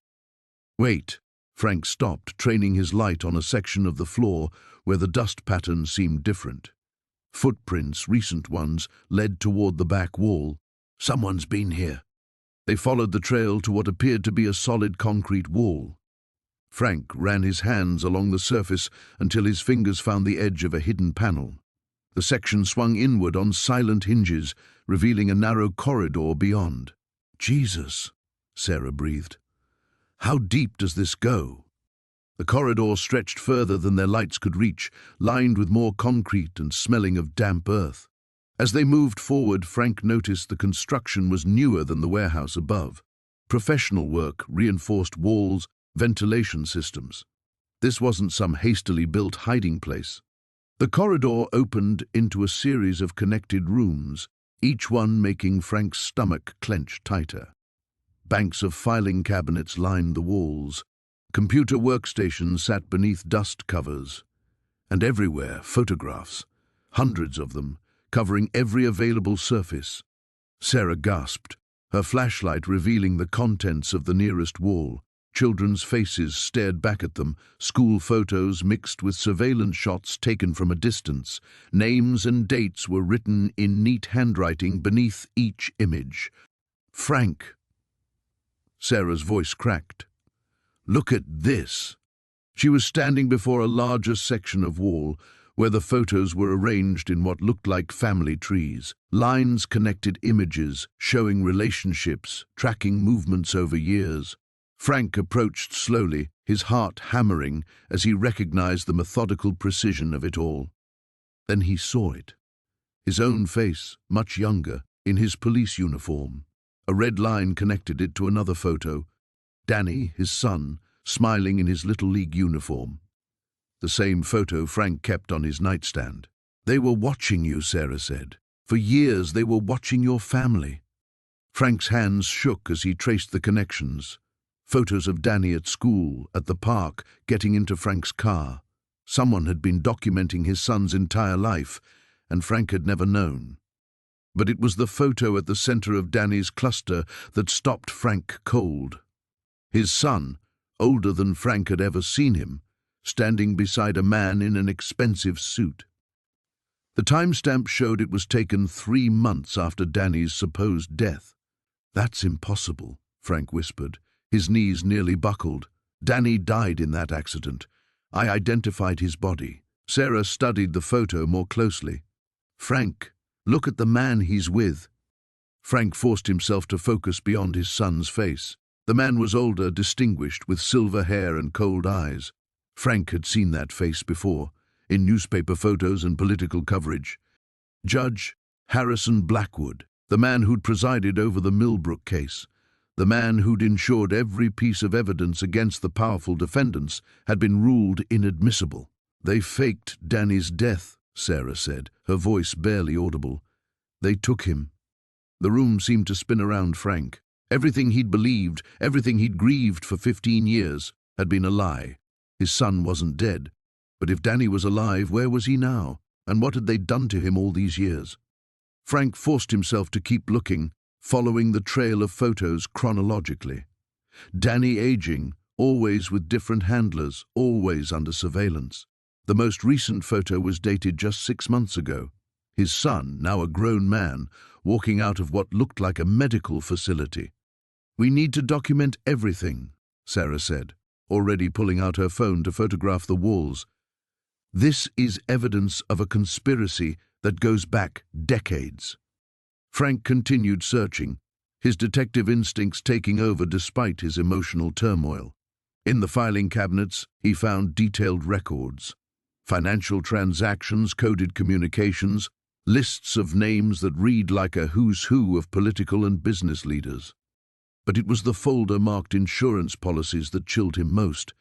Wait, Frank stopped, training his light on a section of the floor where the dust pattern seemed different. Footprints, recent ones, led toward the back wall. Someone's been here. They followed the trail to what appeared to be a solid concrete wall. Frank ran his hands along the surface until his fingers found the edge of a hidden panel. The section swung inward on silent hinges, revealing a narrow corridor beyond. Jesus, Sarah breathed. How deep does this go? The corridor stretched further than their lights could reach, lined with more concrete and smelling of damp earth. As they moved forward, Frank noticed the construction was newer than the warehouse above. Professional work, reinforced walls, ventilation systems. This wasn't some hastily built hiding place. The corridor opened into a series of connected rooms, each one making Frank's stomach clench tighter. Banks of filing cabinets lined the walls. Computer workstations sat beneath dust covers. And everywhere, photographs, hundreds of them, covering every available surface. Sarah gasped, her flashlight revealing the contents of the nearest wall. Children's faces stared back at them, school photos mixed with surveillance shots taken from a distance. Names and dates were written in neat handwriting beneath each image. "Frank," Sarah's voice cracked. "Look at this." She was standing before a larger section of wall, where the photos were arranged in what looked like family trees. Lines connected images, showing relationships, tracking movements over years. Frank approached slowly, his heart hammering as he recognized the methodical precision of it all. Then he saw it. His own face, much younger, in his police uniform. A red line connected it to another photo. Danny, his son, smiling in his Little League uniform. The same photo Frank kept on his nightstand. "They were watching you," Sarah said. "For years they were watching your family." Frank's hands shook as he traced the connections. Photos of Danny at school, at the park, getting into Frank's car. Someone had been documenting his son's entire life, and Frank had never known. But it was the photo at the center of Danny's cluster that stopped Frank cold. His son, older than Frank had ever seen him, standing beside a man in an expensive suit. The timestamp showed it was taken 3 months after Danny's supposed death. "That's impossible," Frank whispered. His knees nearly buckled. "Danny died in that accident. I identified his body." Sarah studied the photo more closely. "Frank, look at the man he's with." Frank forced himself to focus beyond his son's face. The man was older, distinguished, with silver hair and cold eyes. Frank had seen that face before, in newspaper photos and political coverage. Judge Harrison Blackwood, the man who'd presided over the Millbrook case. The man who'd ensured every piece of evidence against the powerful defendants had been ruled inadmissible. "They faked Danny's death," Sarah said, her voice barely audible. "They took him." The room seemed to spin around Frank. Everything he'd believed, everything he'd grieved for 15 years, had been a lie. His son wasn't dead. But if Danny was alive, where was he now? And what had they done to him all these years? Frank forced himself to keep looking, following the trail of photos chronologically. Danny aging, always with different handlers, always under surveillance. The most recent photo was dated just 6 months ago. His son, now a grown man, walking out of what looked like a medical facility. "We need to document everything," Sarah said, already pulling out her phone to photograph the walls. "This is evidence of a conspiracy that goes back decades." Frank continued searching, his detective instincts taking over despite his emotional turmoil. In the filing cabinets, he found detailed records. Financial transactions, coded communications, lists of names that read like a who's who of political and business leaders. But it was the folder marked insurance policies that chilled him most.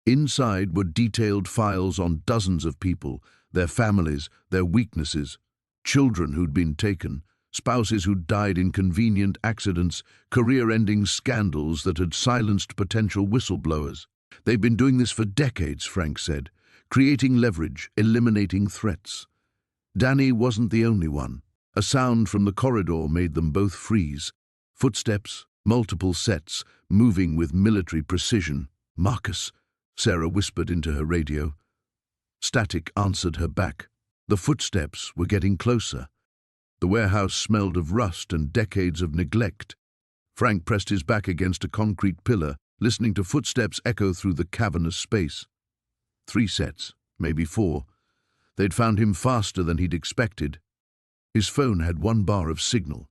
Inside were detailed files on dozens of people, their families, their weaknesses, children who'd been taken, spouses who'd died in convenient accidents, career-ending scandals that had silenced potential whistleblowers. "They've been doing this for decades," Frank said, creating leverage, eliminating threats. Danny wasn't the only one. A sound from the corridor made them both freeze. Footsteps, multiple sets, moving with military precision. "Marcus," Sarah whispered into her radio. Static answered her back. The footsteps were getting closer. The warehouse smelled of rust and decades of neglect. Frank pressed his back against a concrete pillar, listening to footsteps echo through the cavernous space. 3 sets, maybe 4. They'd found him faster than he'd expected. His phone had 1 bar of signal.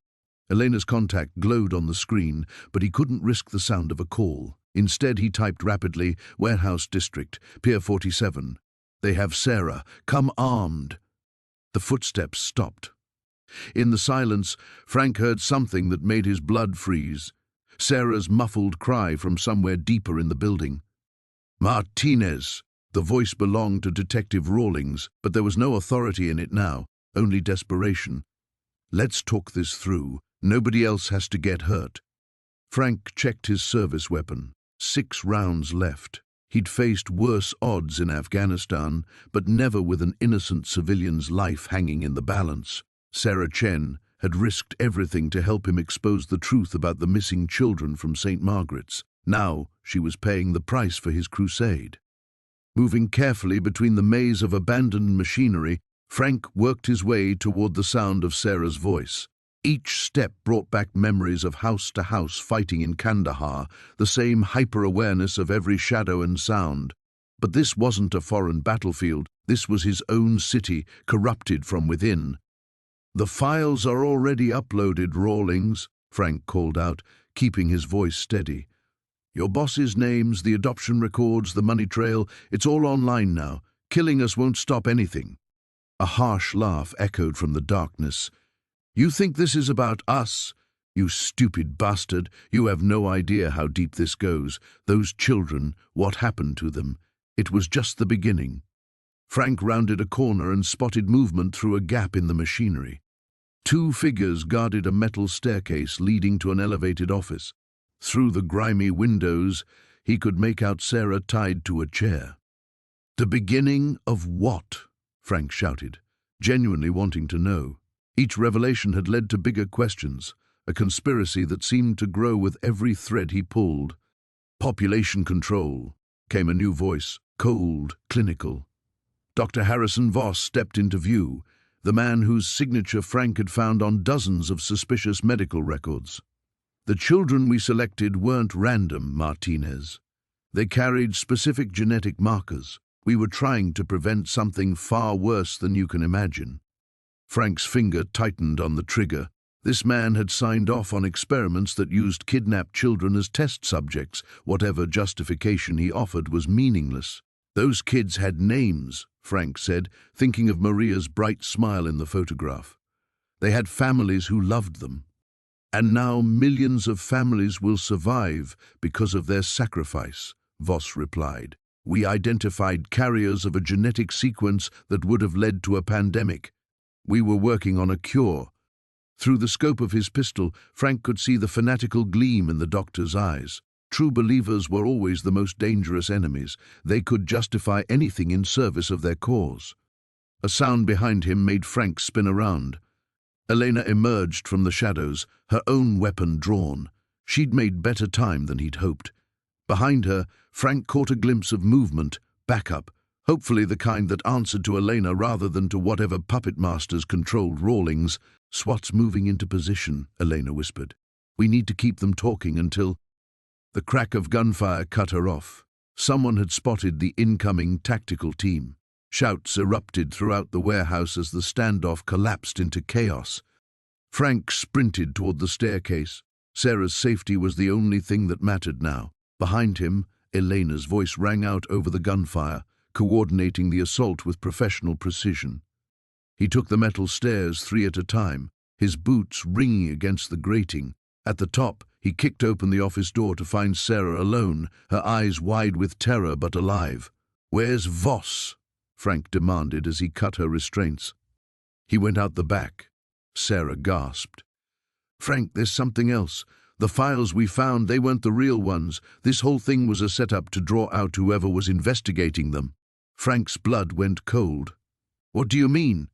Elena's contact glowed on the screen, but he couldn't risk the sound of a call. Instead, he typed rapidly, "Warehouse District, Pier 47. They have Sarah. Come armed." The footsteps stopped. In the silence, Frank heard something that made his blood freeze. Sarah's muffled cry from somewhere deeper in the building. "Martinez!" The voice belonged to Detective Rawlings, but there was no authority in it now, only desperation. "Let's talk this through. Nobody else has to get hurt." Frank checked his service weapon. 6 rounds left. He'd faced worse odds in Afghanistan, but never with an innocent civilian's life hanging in the balance. Sarah Chen had risked everything to help him expose the truth about the missing children from St. Margaret's. Now she was paying the price for his crusade. Moving carefully between the maze of abandoned machinery, Frank worked his way toward the sound of Sarah's voice. Each step brought back memories of house-to-house fighting in Kandahar, the same hyper-awareness of every shadow and sound. But this wasn't a foreign battlefield, this was his own city, corrupted from within. "The files are already uploaded, Rawlings," Frank called out, keeping his voice steady. "Your boss's names, the adoption records, the money trail, it's all online now. Killing us won't stop anything." A harsh laugh echoed from the darkness. "You think this is about us? You stupid bastard, you have no idea how deep this goes. Those children, what happened to them? It was just the beginning." Frank rounded a corner and spotted movement through a gap in the machinery. Two figures guarded a metal staircase leading to an elevated office. Through the grimy windows, he could make out Sarah tied to a chair. "The beginning of what?" Frank shouted, genuinely wanting to know. Each revelation had led to bigger questions, a conspiracy that seemed to grow with every thread he pulled. "Population control," came a new voice, cold, clinical. Dr. Harrison Voss stepped into view, the man whose signature Frank had found on dozens of suspicious medical records. "The children we selected weren't random, Martinez. They carried specific genetic markers. We were trying to prevent something far worse than you can imagine." Frank's finger tightened on the trigger. This man had signed off on experiments that used kidnapped children as test subjects. Whatever justification he offered was meaningless. "Those kids had names," Frank said, thinking of Maria's bright smile in the photograph. "They had families who loved them. And now millions of families will survive because of their sacrifice," Voss replied. "We identified carriers of a genetic sequence that would have led to a pandemic. We were working on a cure." Through the scope of his pistol, Frank could see the fanatical gleam in the doctor's eyes. True believers were always the most dangerous enemies. They could justify anything in service of their cause. A sound behind him made Frank spin around. Elena emerged from the shadows, her own weapon drawn. She'd made better time than he'd hoped. Behind her, Frank caught a glimpse of movement, backup, hopefully the kind that answered to Elena rather than to whatever puppet masters controlled Rawlings. "SWAT's moving into position," Elena whispered. "We need to keep them talking until—" The crack of gunfire cut her off. Someone had spotted the incoming tactical team. Shouts erupted throughout the warehouse as the standoff collapsed into chaos. Frank sprinted toward the staircase. Sarah's safety was the only thing that mattered now. Behind him, Elena's voice rang out over the gunfire, coordinating the assault with professional precision. He took the metal stairs 3 at a time, his boots ringing against the grating. At the top, he kicked open the office door to find Sarah alone, her eyes wide with terror but alive. "Where's Voss?" Frank demanded as he cut her restraints. "He went out the back." Sarah gasped. "Frank, there's something else. The files we found, they weren't the real ones. This whole thing was a setup to draw out whoever was investigating them." Frank's blood went cold. "What do you mean?"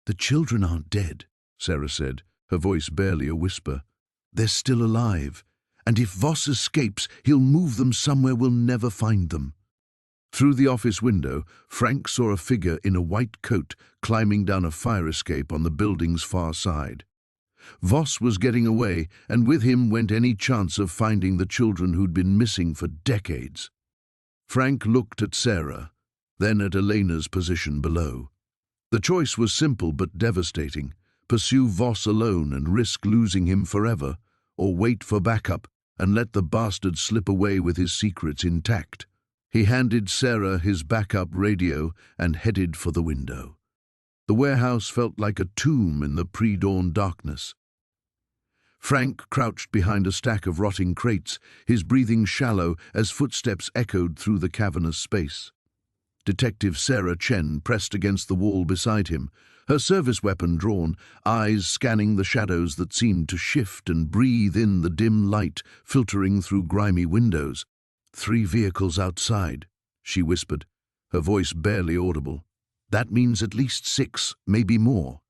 "The children aren't dead," Sarah said, her voice barely a whisper. "They're still alive, and if Voss escapes, he'll move them somewhere we'll never find them." Through the office window, Frank saw a figure in a white coat climbing down a fire escape on the building's far side. Voss was getting away, and with him went any chance of finding the children who'd been missing for decades. Frank looked at Sarah, then at Elena's position below. The choice was simple but devastating: pursue Voss alone and risk losing him forever, or wait for backup and let the bastard slip away with his secrets intact. He handed Sarah his backup radio and headed for the window. The warehouse felt like a tomb in the pre-dawn darkness. Frank crouched behind a stack of rotting crates, his breathing shallow as footsteps echoed through the cavernous space. Detective Sarah Chen pressed against the wall beside him, her service weapon drawn, eyes scanning the shadows that seemed to shift and breathe in the dim light filtering through grimy windows. "3 vehicles outside," she whispered, her voice barely audible. "That means at least 6, maybe more."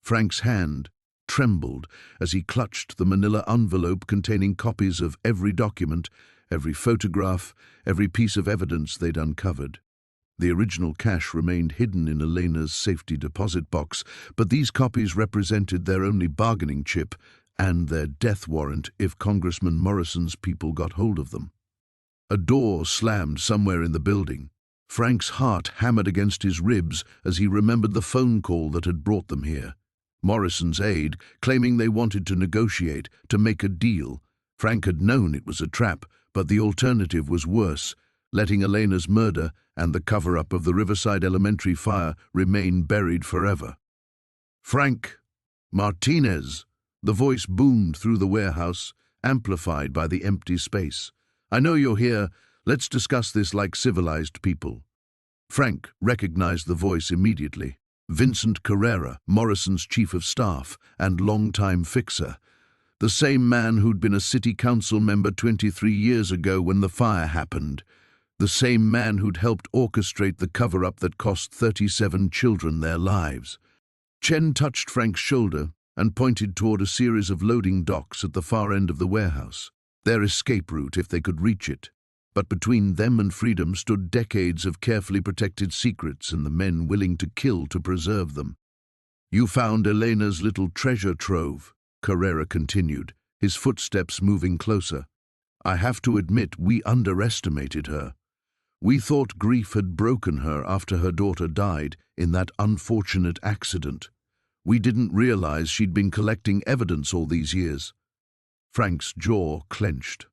Frank's hand trembled as he clutched the manila envelope containing copies of every document, every photograph, every piece of evidence they'd uncovered. The original cash remained hidden in Elena's safety deposit box, but these copies represented their only bargaining chip and their death warrant if Congressman Morrison's people got hold of them. A door slammed somewhere in the building. Frank's heart hammered against his ribs as he remembered the phone call that had brought them here. Morrison's aide, claiming they wanted to negotiate, to make a deal. Frank had known it was a trap, but the alternative was worse, letting Elena's murder and the cover-up of the Riverside Elementary fire remain buried forever. "Frank! Martinez!" The voice boomed through the warehouse, amplified by the empty space. "I know you're here. Let's discuss this like civilized people." Frank recognized the voice immediately. Vincent Carrera, Morrison's chief of staff and longtime fixer. The same man who'd been a city council member 23 years ago when the fire happened. The same man who'd helped orchestrate the cover-up that cost 37 children their lives. Chen touched Frank's shoulder and pointed toward a series of loading docks at the far end of the warehouse, their escape route if they could reach it. But between them and freedom stood decades of carefully protected secrets and the men willing to kill to preserve them. "You found Elena's little treasure trove," Carrera continued, his footsteps moving closer. "I have to admit we underestimated her. We thought grief had broken her after her daughter died in that unfortunate accident. We didn't realize she'd been collecting evidence all these years." Frank's jaw clenched.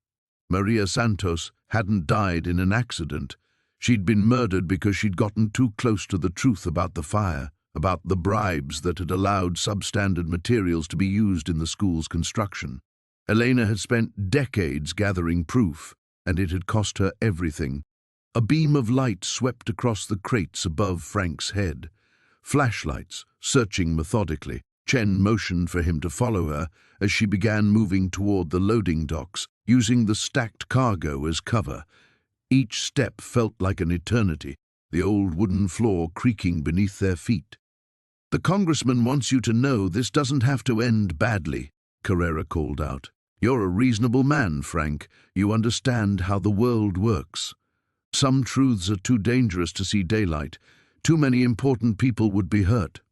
Maria Santos hadn't died in an accident. She'd been murdered because she'd gotten too close to the truth about the fire, about the bribes that had allowed substandard materials to be used in the school's construction. Elena had spent decades gathering proof, and it had cost her everything. A beam of light swept across the crates above Frank's head. Flashlights, searching methodically. Chen motioned for him to follow her as she began moving toward the loading docks, using the stacked cargo as cover. Each step felt like an eternity, the old wooden floor creaking beneath their feet. "The congressman wants you to know this doesn't have to end badly," Carrera called out. "You're a reasonable man, Frank. You understand how the world works. Some truths are too dangerous to see daylight. Too many important people would be hurt."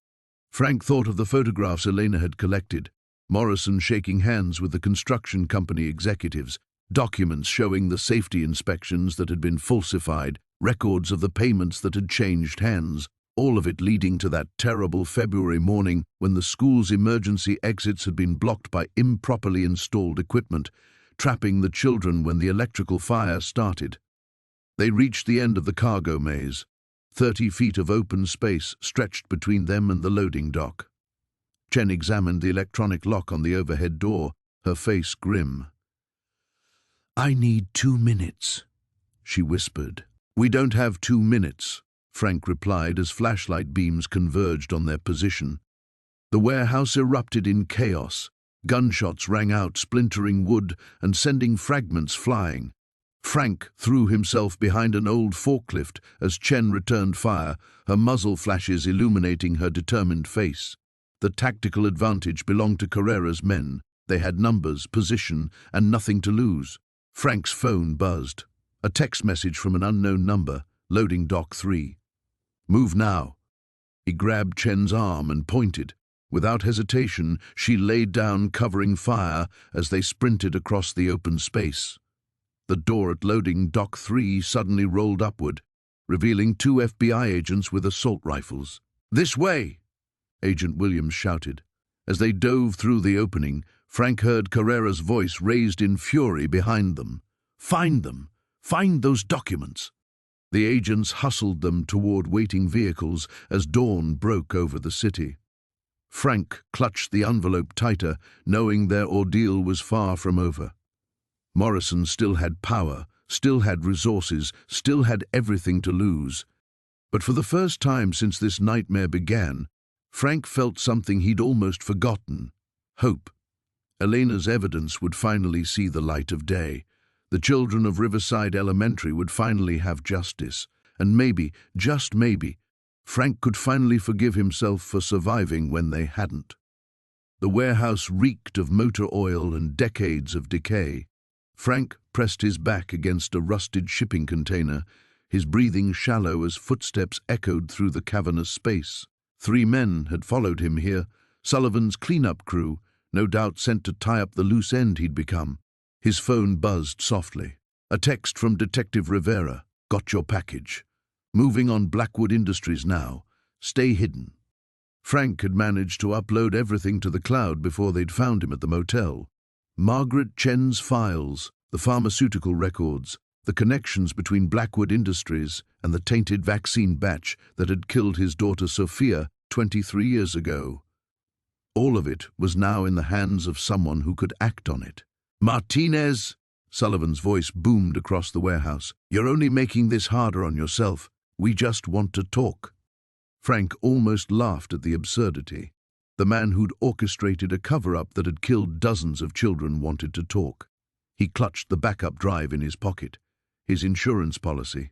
Frank thought of the photographs Elena had collected, Morrison shaking hands with the construction company executives, documents showing the safety inspections that had been falsified, records of the payments that had changed hands, all of it leading to that terrible February morning when the school's emergency exits had been blocked by improperly installed equipment, trapping the children when the electrical fire started. They reached the end of the cargo maze. 30 feet of open space stretched between them and the loading dock. Chen examined the electronic lock on the overhead door, her face grim. "I need 2 minutes," she whispered. "We don't have 2 minutes," Frank replied as flashlight beams converged on their position. The warehouse erupted in chaos. Gunshots rang out, splintering wood and sending fragments flying. Frank threw himself behind an old forklift as Chen returned fire, her muzzle flashes illuminating her determined face. The tactical advantage belonged to Carrera's men. They had numbers, position, and nothing to lose. Frank's phone buzzed. A text message from an unknown number, loading dock 3. "Move now." He grabbed Chen's arm and pointed. Without hesitation, she laid down, covering fire as they sprinted across the open space. The door at loading dock 3 suddenly rolled upward, revealing 2 FBI agents with assault rifles. "This way!" Agent Williams shouted. As they dove through the opening, Frank heard Carrera's voice raised in fury behind them. "Find them! Find those documents!" The agents hustled them toward waiting vehicles as dawn broke over the city. Frank clutched the envelope tighter, knowing their ordeal was far from over. Morrison still had power, still had resources, still had everything to lose. But for the first time since this nightmare began, Frank felt something he'd almost forgotten: hope. Elena's evidence would finally see the light of day. The children of Riverside Elementary would finally have justice. And maybe, just maybe, Frank could finally forgive himself for surviving when they hadn't. The warehouse reeked of motor oil and decades of decay. Frank pressed his back against a rusted shipping container, his breathing shallow as footsteps echoed through the cavernous space. 3 men had followed him here, Sullivan's cleanup crew, no doubt sent to tie up the loose end he'd become. His phone buzzed softly. A text from Detective Rivera. Got your package. Moving on Blackwood Industries now. Stay hidden. Frank had managed to upload everything to the cloud before they'd found him at the motel. Margaret Chen's files, the pharmaceutical records, the connections between Blackwood Industries and the tainted vaccine batch that had killed his daughter Sophia 23 years ago. All of it was now in the hands of someone who could act on it. Martinez! Sullivan's voice boomed across the warehouse. You're only making this harder on yourself. We just want to talk. Frank almost laughed at the absurdity. The man who'd orchestrated a cover-up that had killed dozens of children wanted to talk. He clutched the backup drive in his pocket, his insurance policy.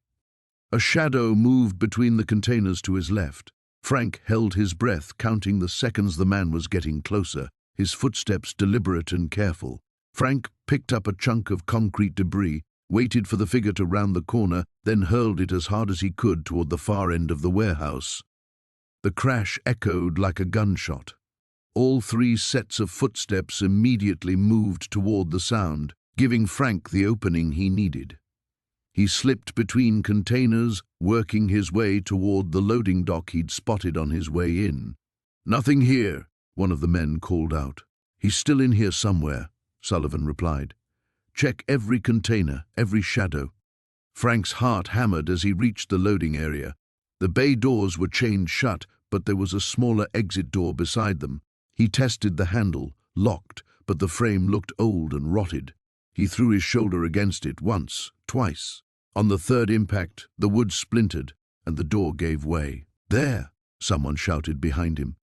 A shadow moved between the containers to his left. Frank held his breath, counting the seconds the man was getting closer, his footsteps deliberate and careful. Frank picked up a chunk of concrete debris, waited for the figure to round the corner, then hurled it as hard as he could toward the far end of the warehouse. The crash echoed like a gunshot. All 3 sets of footsteps immediately moved toward the sound, giving Frank the opening he needed. He slipped between containers, working his way toward the loading dock he'd spotted on his way in. Nothing here, one of the men called out. He's still in here somewhere, Sullivan replied. Check every container, every shadow. Frank's heart hammered as he reached the loading area. The bay doors were chained shut, but there was a smaller exit door beside them. He tested the handle, locked, but the frame looked old and rotted. He threw his shoulder against it once, twice. On the 3rd impact, the wood splintered, and the door gave way. There, someone shouted behind him.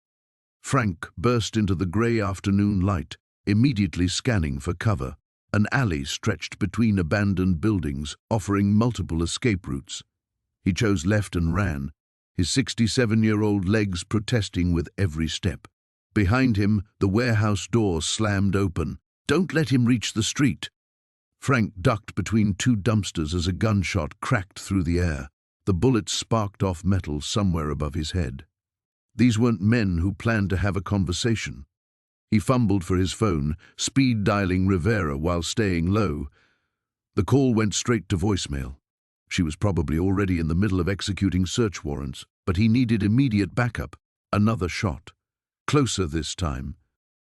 Frank burst into the grey afternoon light, immediately scanning for cover. An alley stretched between abandoned buildings, offering multiple escape routes. He chose left and ran, his 67-year-old legs protesting with every step. Behind him, the warehouse door slammed open. Don't let him reach the street. Frank ducked between 2 dumpsters as a gunshot cracked through the air. The bullet sparked off metal somewhere above his head. These weren't men who planned to have a conversation. He fumbled for his phone, speed-dialing Rivera while staying low. The call went straight to voicemail. She was probably already in the middle of executing search warrants, but he needed immediate backup. Another shot. Closer this time.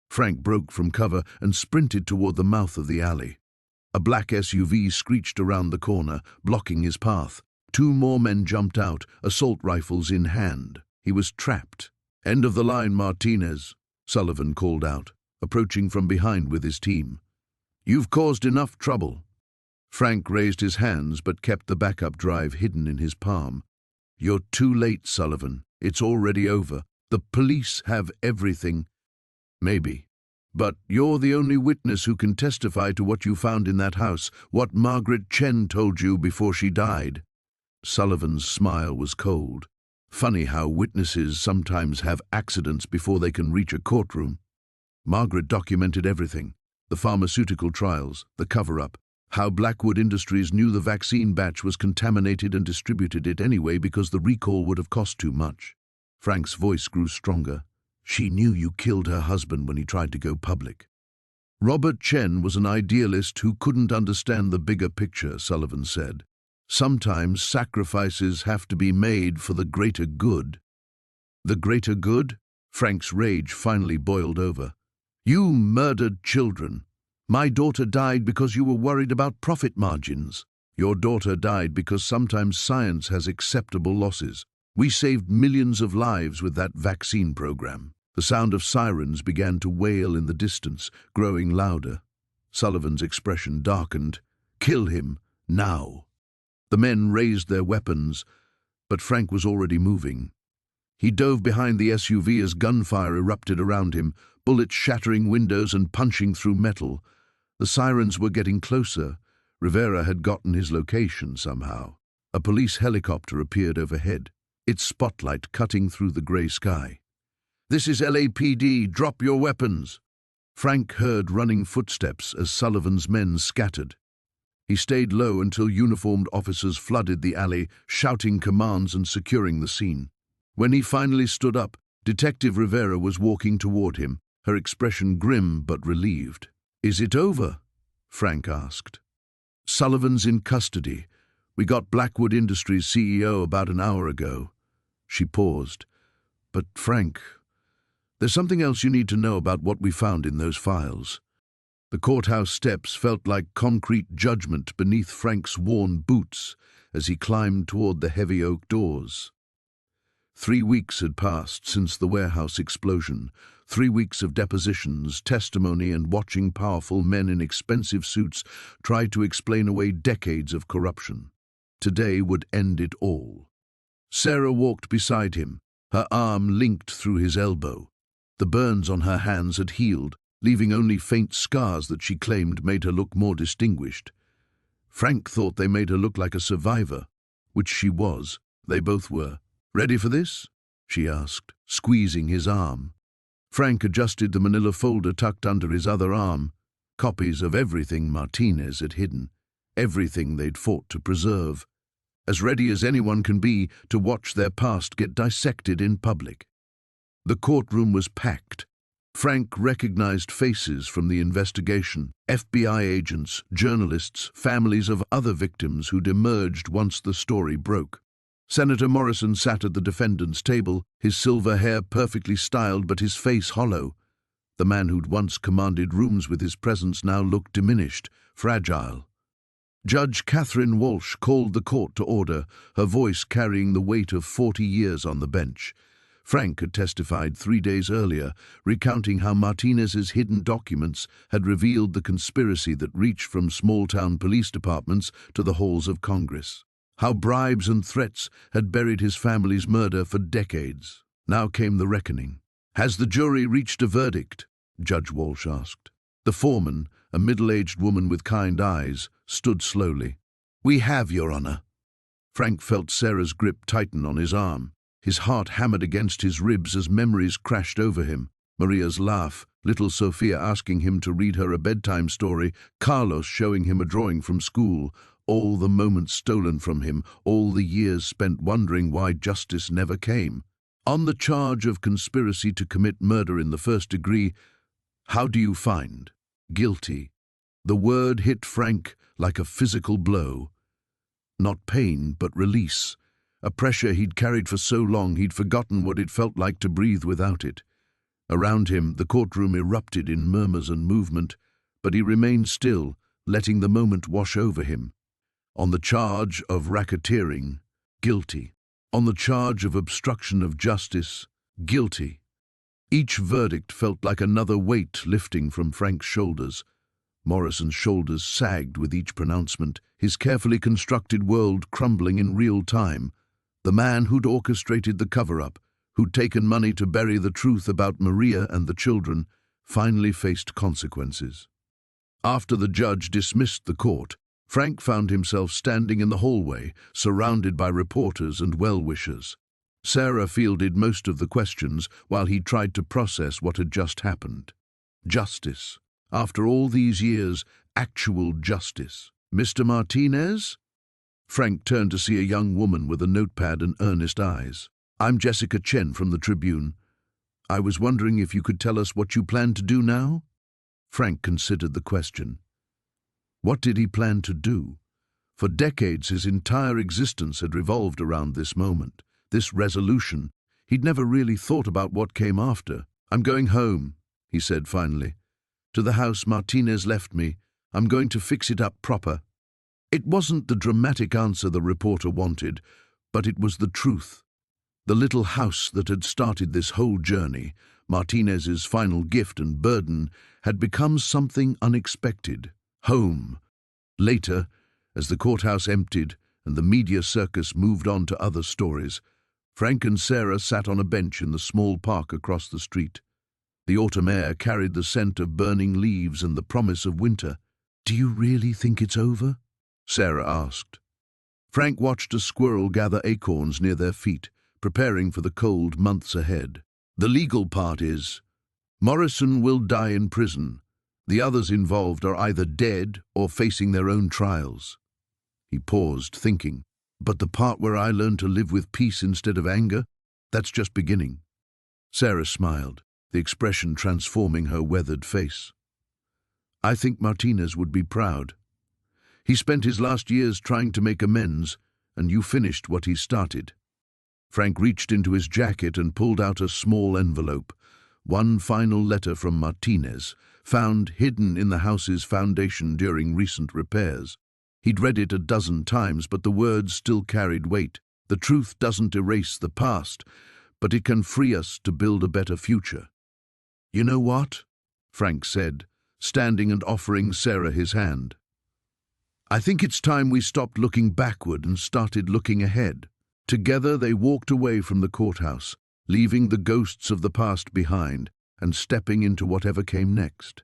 Frank broke from cover and sprinted toward the mouth of the alley. A black SUV screeched around the corner, blocking his path. 2 more men jumped out, assault rifles in hand. He was trapped. End of the line, Martinez, Sullivan called out, approaching from behind with his team. You've caused enough trouble. Frank raised his hands but kept the backup drive hidden in his palm. You're too late, Sullivan. It's already over. The police have everything. Maybe. But you're the only witness who can testify to what you found in that house, what Margaret Chen told you before she died. Sullivan's smile was cold. Funny how witnesses sometimes have accidents before they can reach a courtroom. Margaret documented everything. The pharmaceutical trials, the cover-up, how Blackwood Industries knew the vaccine batch was contaminated and distributed it anyway because the recall would have cost too much. Frank's voice grew stronger. She knew you killed her husband when he tried to go public. Robert Chen was an idealist who couldn't understand the bigger picture, Sullivan said. Sometimes sacrifices have to be made for the greater good. The greater good? Frank's rage finally boiled over. You murdered children. My daughter died because you were worried about profit margins. Your daughter died because sometimes science has acceptable losses. We saved millions of lives with that vaccine program. The sound of sirens began to wail in the distance, growing louder. Sullivan's expression darkened. Kill him, now. The men raised their weapons, but Frank was already moving. He dove behind the SUV as gunfire erupted around him, bullets shattering windows and punching through metal. The sirens were getting closer. Rivera had gotten his location somehow. A police helicopter appeared overhead, its spotlight cutting through the grey sky. This is LAPD, drop your weapons. Frank heard running footsteps as Sullivan's men scattered. He stayed low until uniformed officers flooded the alley, shouting commands and securing the scene. When he finally stood up, Detective Rivera was walking toward him, her expression grim but relieved. "Is it over?" Frank asked. "Sullivan's in custody. We got Blackwood Industries' CEO about an hour ago." She paused. "But Frank, there's something else you need to know about what we found in those files." The courthouse steps felt like concrete judgment beneath Frank's worn boots as he climbed toward the heavy oak doors. 3 weeks had passed since the warehouse explosion, 3 weeks of depositions, testimony, and watching powerful men in expensive suits try to explain away decades of corruption. Today would end it all. Sarah walked beside him, her arm linked through his elbow. The burns on her hands had healed, leaving only faint scars that she claimed made her look more distinguished. Frank thought they made her look like a survivor, which she was. They both were. "Ready for this?" she asked, squeezing his arm. Frank adjusted the manila folder tucked under his other arm, copies of everything Martinez had hidden, everything they'd fought to preserve. As ready as anyone can be to watch their past get dissected in public. The courtroom was packed. Frank recognized faces from the investigation, FBI agents, journalists, families of other victims who'd emerged once the story broke. Senator Morrison sat at the defendant's table, his silver hair perfectly styled but his face hollow. The man who'd once commanded rooms with his presence now looked diminished, fragile. Judge Catherine Walsh called the court to order, her voice carrying the weight of 40 years on the bench. Frank had testified 3 days earlier, recounting how Martinez's hidden documents had revealed the conspiracy that reached from small-town police departments to the halls of Congress. How bribes and threats had buried his family's murder for decades. Now came the reckoning. "Has the jury reached a verdict?" Judge Walsh asked. The foreman, a middle-aged woman with kind eyes, stood slowly. "We have, Your Honor." Frank felt Sarah's grip tighten on his arm. His heart hammered against his ribs as memories crashed over him. Maria's laugh, little Sophia asking him to read her a bedtime story, Carlos showing him a drawing from school, all the moments stolen from him, all the years spent wondering why justice never came. On the charge of conspiracy to commit murder in the first degree, how do you find? Guilty. The word hit Frank like a physical blow. Not pain, but release. A pressure he'd carried for so long he'd forgotten what it felt like to breathe without it. Around him, the courtroom erupted in murmurs and movement, but he remained still, letting the moment wash over him. On the charge of racketeering, guilty. On the charge of obstruction of justice, guilty. Each verdict felt like another weight lifting from Frank's shoulders. Morrison's shoulders sagged with each pronouncement, his carefully constructed world crumbling in real time. The man who'd orchestrated the cover-up, who'd taken money to bury the truth about Maria and the children, finally faced consequences. After the judge dismissed the court, Frank found himself standing in the hallway, surrounded by reporters and well-wishers. Sarah fielded most of the questions while he tried to process what had just happened. Justice. After all these years, actual justice. "Mr. Martinez?" Frank turned to see a young woman with a notepad and earnest eyes. "I'm Jessica Chen from the Tribune. I was wondering if you could tell us what you plan to do now?" Frank considered the question. What did he plan to do? For decades, his entire existence had revolved around this moment, this resolution. He'd never really thought about what came after. "I'm going home," he said finally. "To the house Martinez left me. I'm going to fix it up proper." It wasn't the dramatic answer the reporter wanted, but it was the truth. The little house that had started this whole journey, Martinez's final gift and burden, had become something unexpected. Home. Later, as the courthouse emptied and the media circus moved on to other stories, Frank and Sarah sat on a bench in the small park across the street. The autumn air carried the scent of burning leaves and the promise of winter. "Do you really think it's over?" Sarah asked. Frank watched a squirrel gather acorns near their feet, preparing for the cold months ahead. "The legal part is," Morrison will die in prison. The others involved are either dead or facing their own trials. He paused, thinking. But the part where I learned to live with peace instead of anger, that's just beginning. Sarah smiled, the expression transforming her weathered face. I think Martinez would be proud. He spent his last years trying to make amends, and you finished what he started. Frank reached into his jacket and pulled out a small envelope. One final letter from Martinez, found hidden in the house's foundation during recent repairs. He'd read it a dozen times, but the words still carried weight. The truth doesn't erase the past, but it can free us to build a better future. You know what? Frank said, standing and offering Sarah his hand. I think it's time we stopped looking backward and started looking ahead. Together they walked away from the courthouse, leaving the ghosts of the past behind and stepping into whatever came next.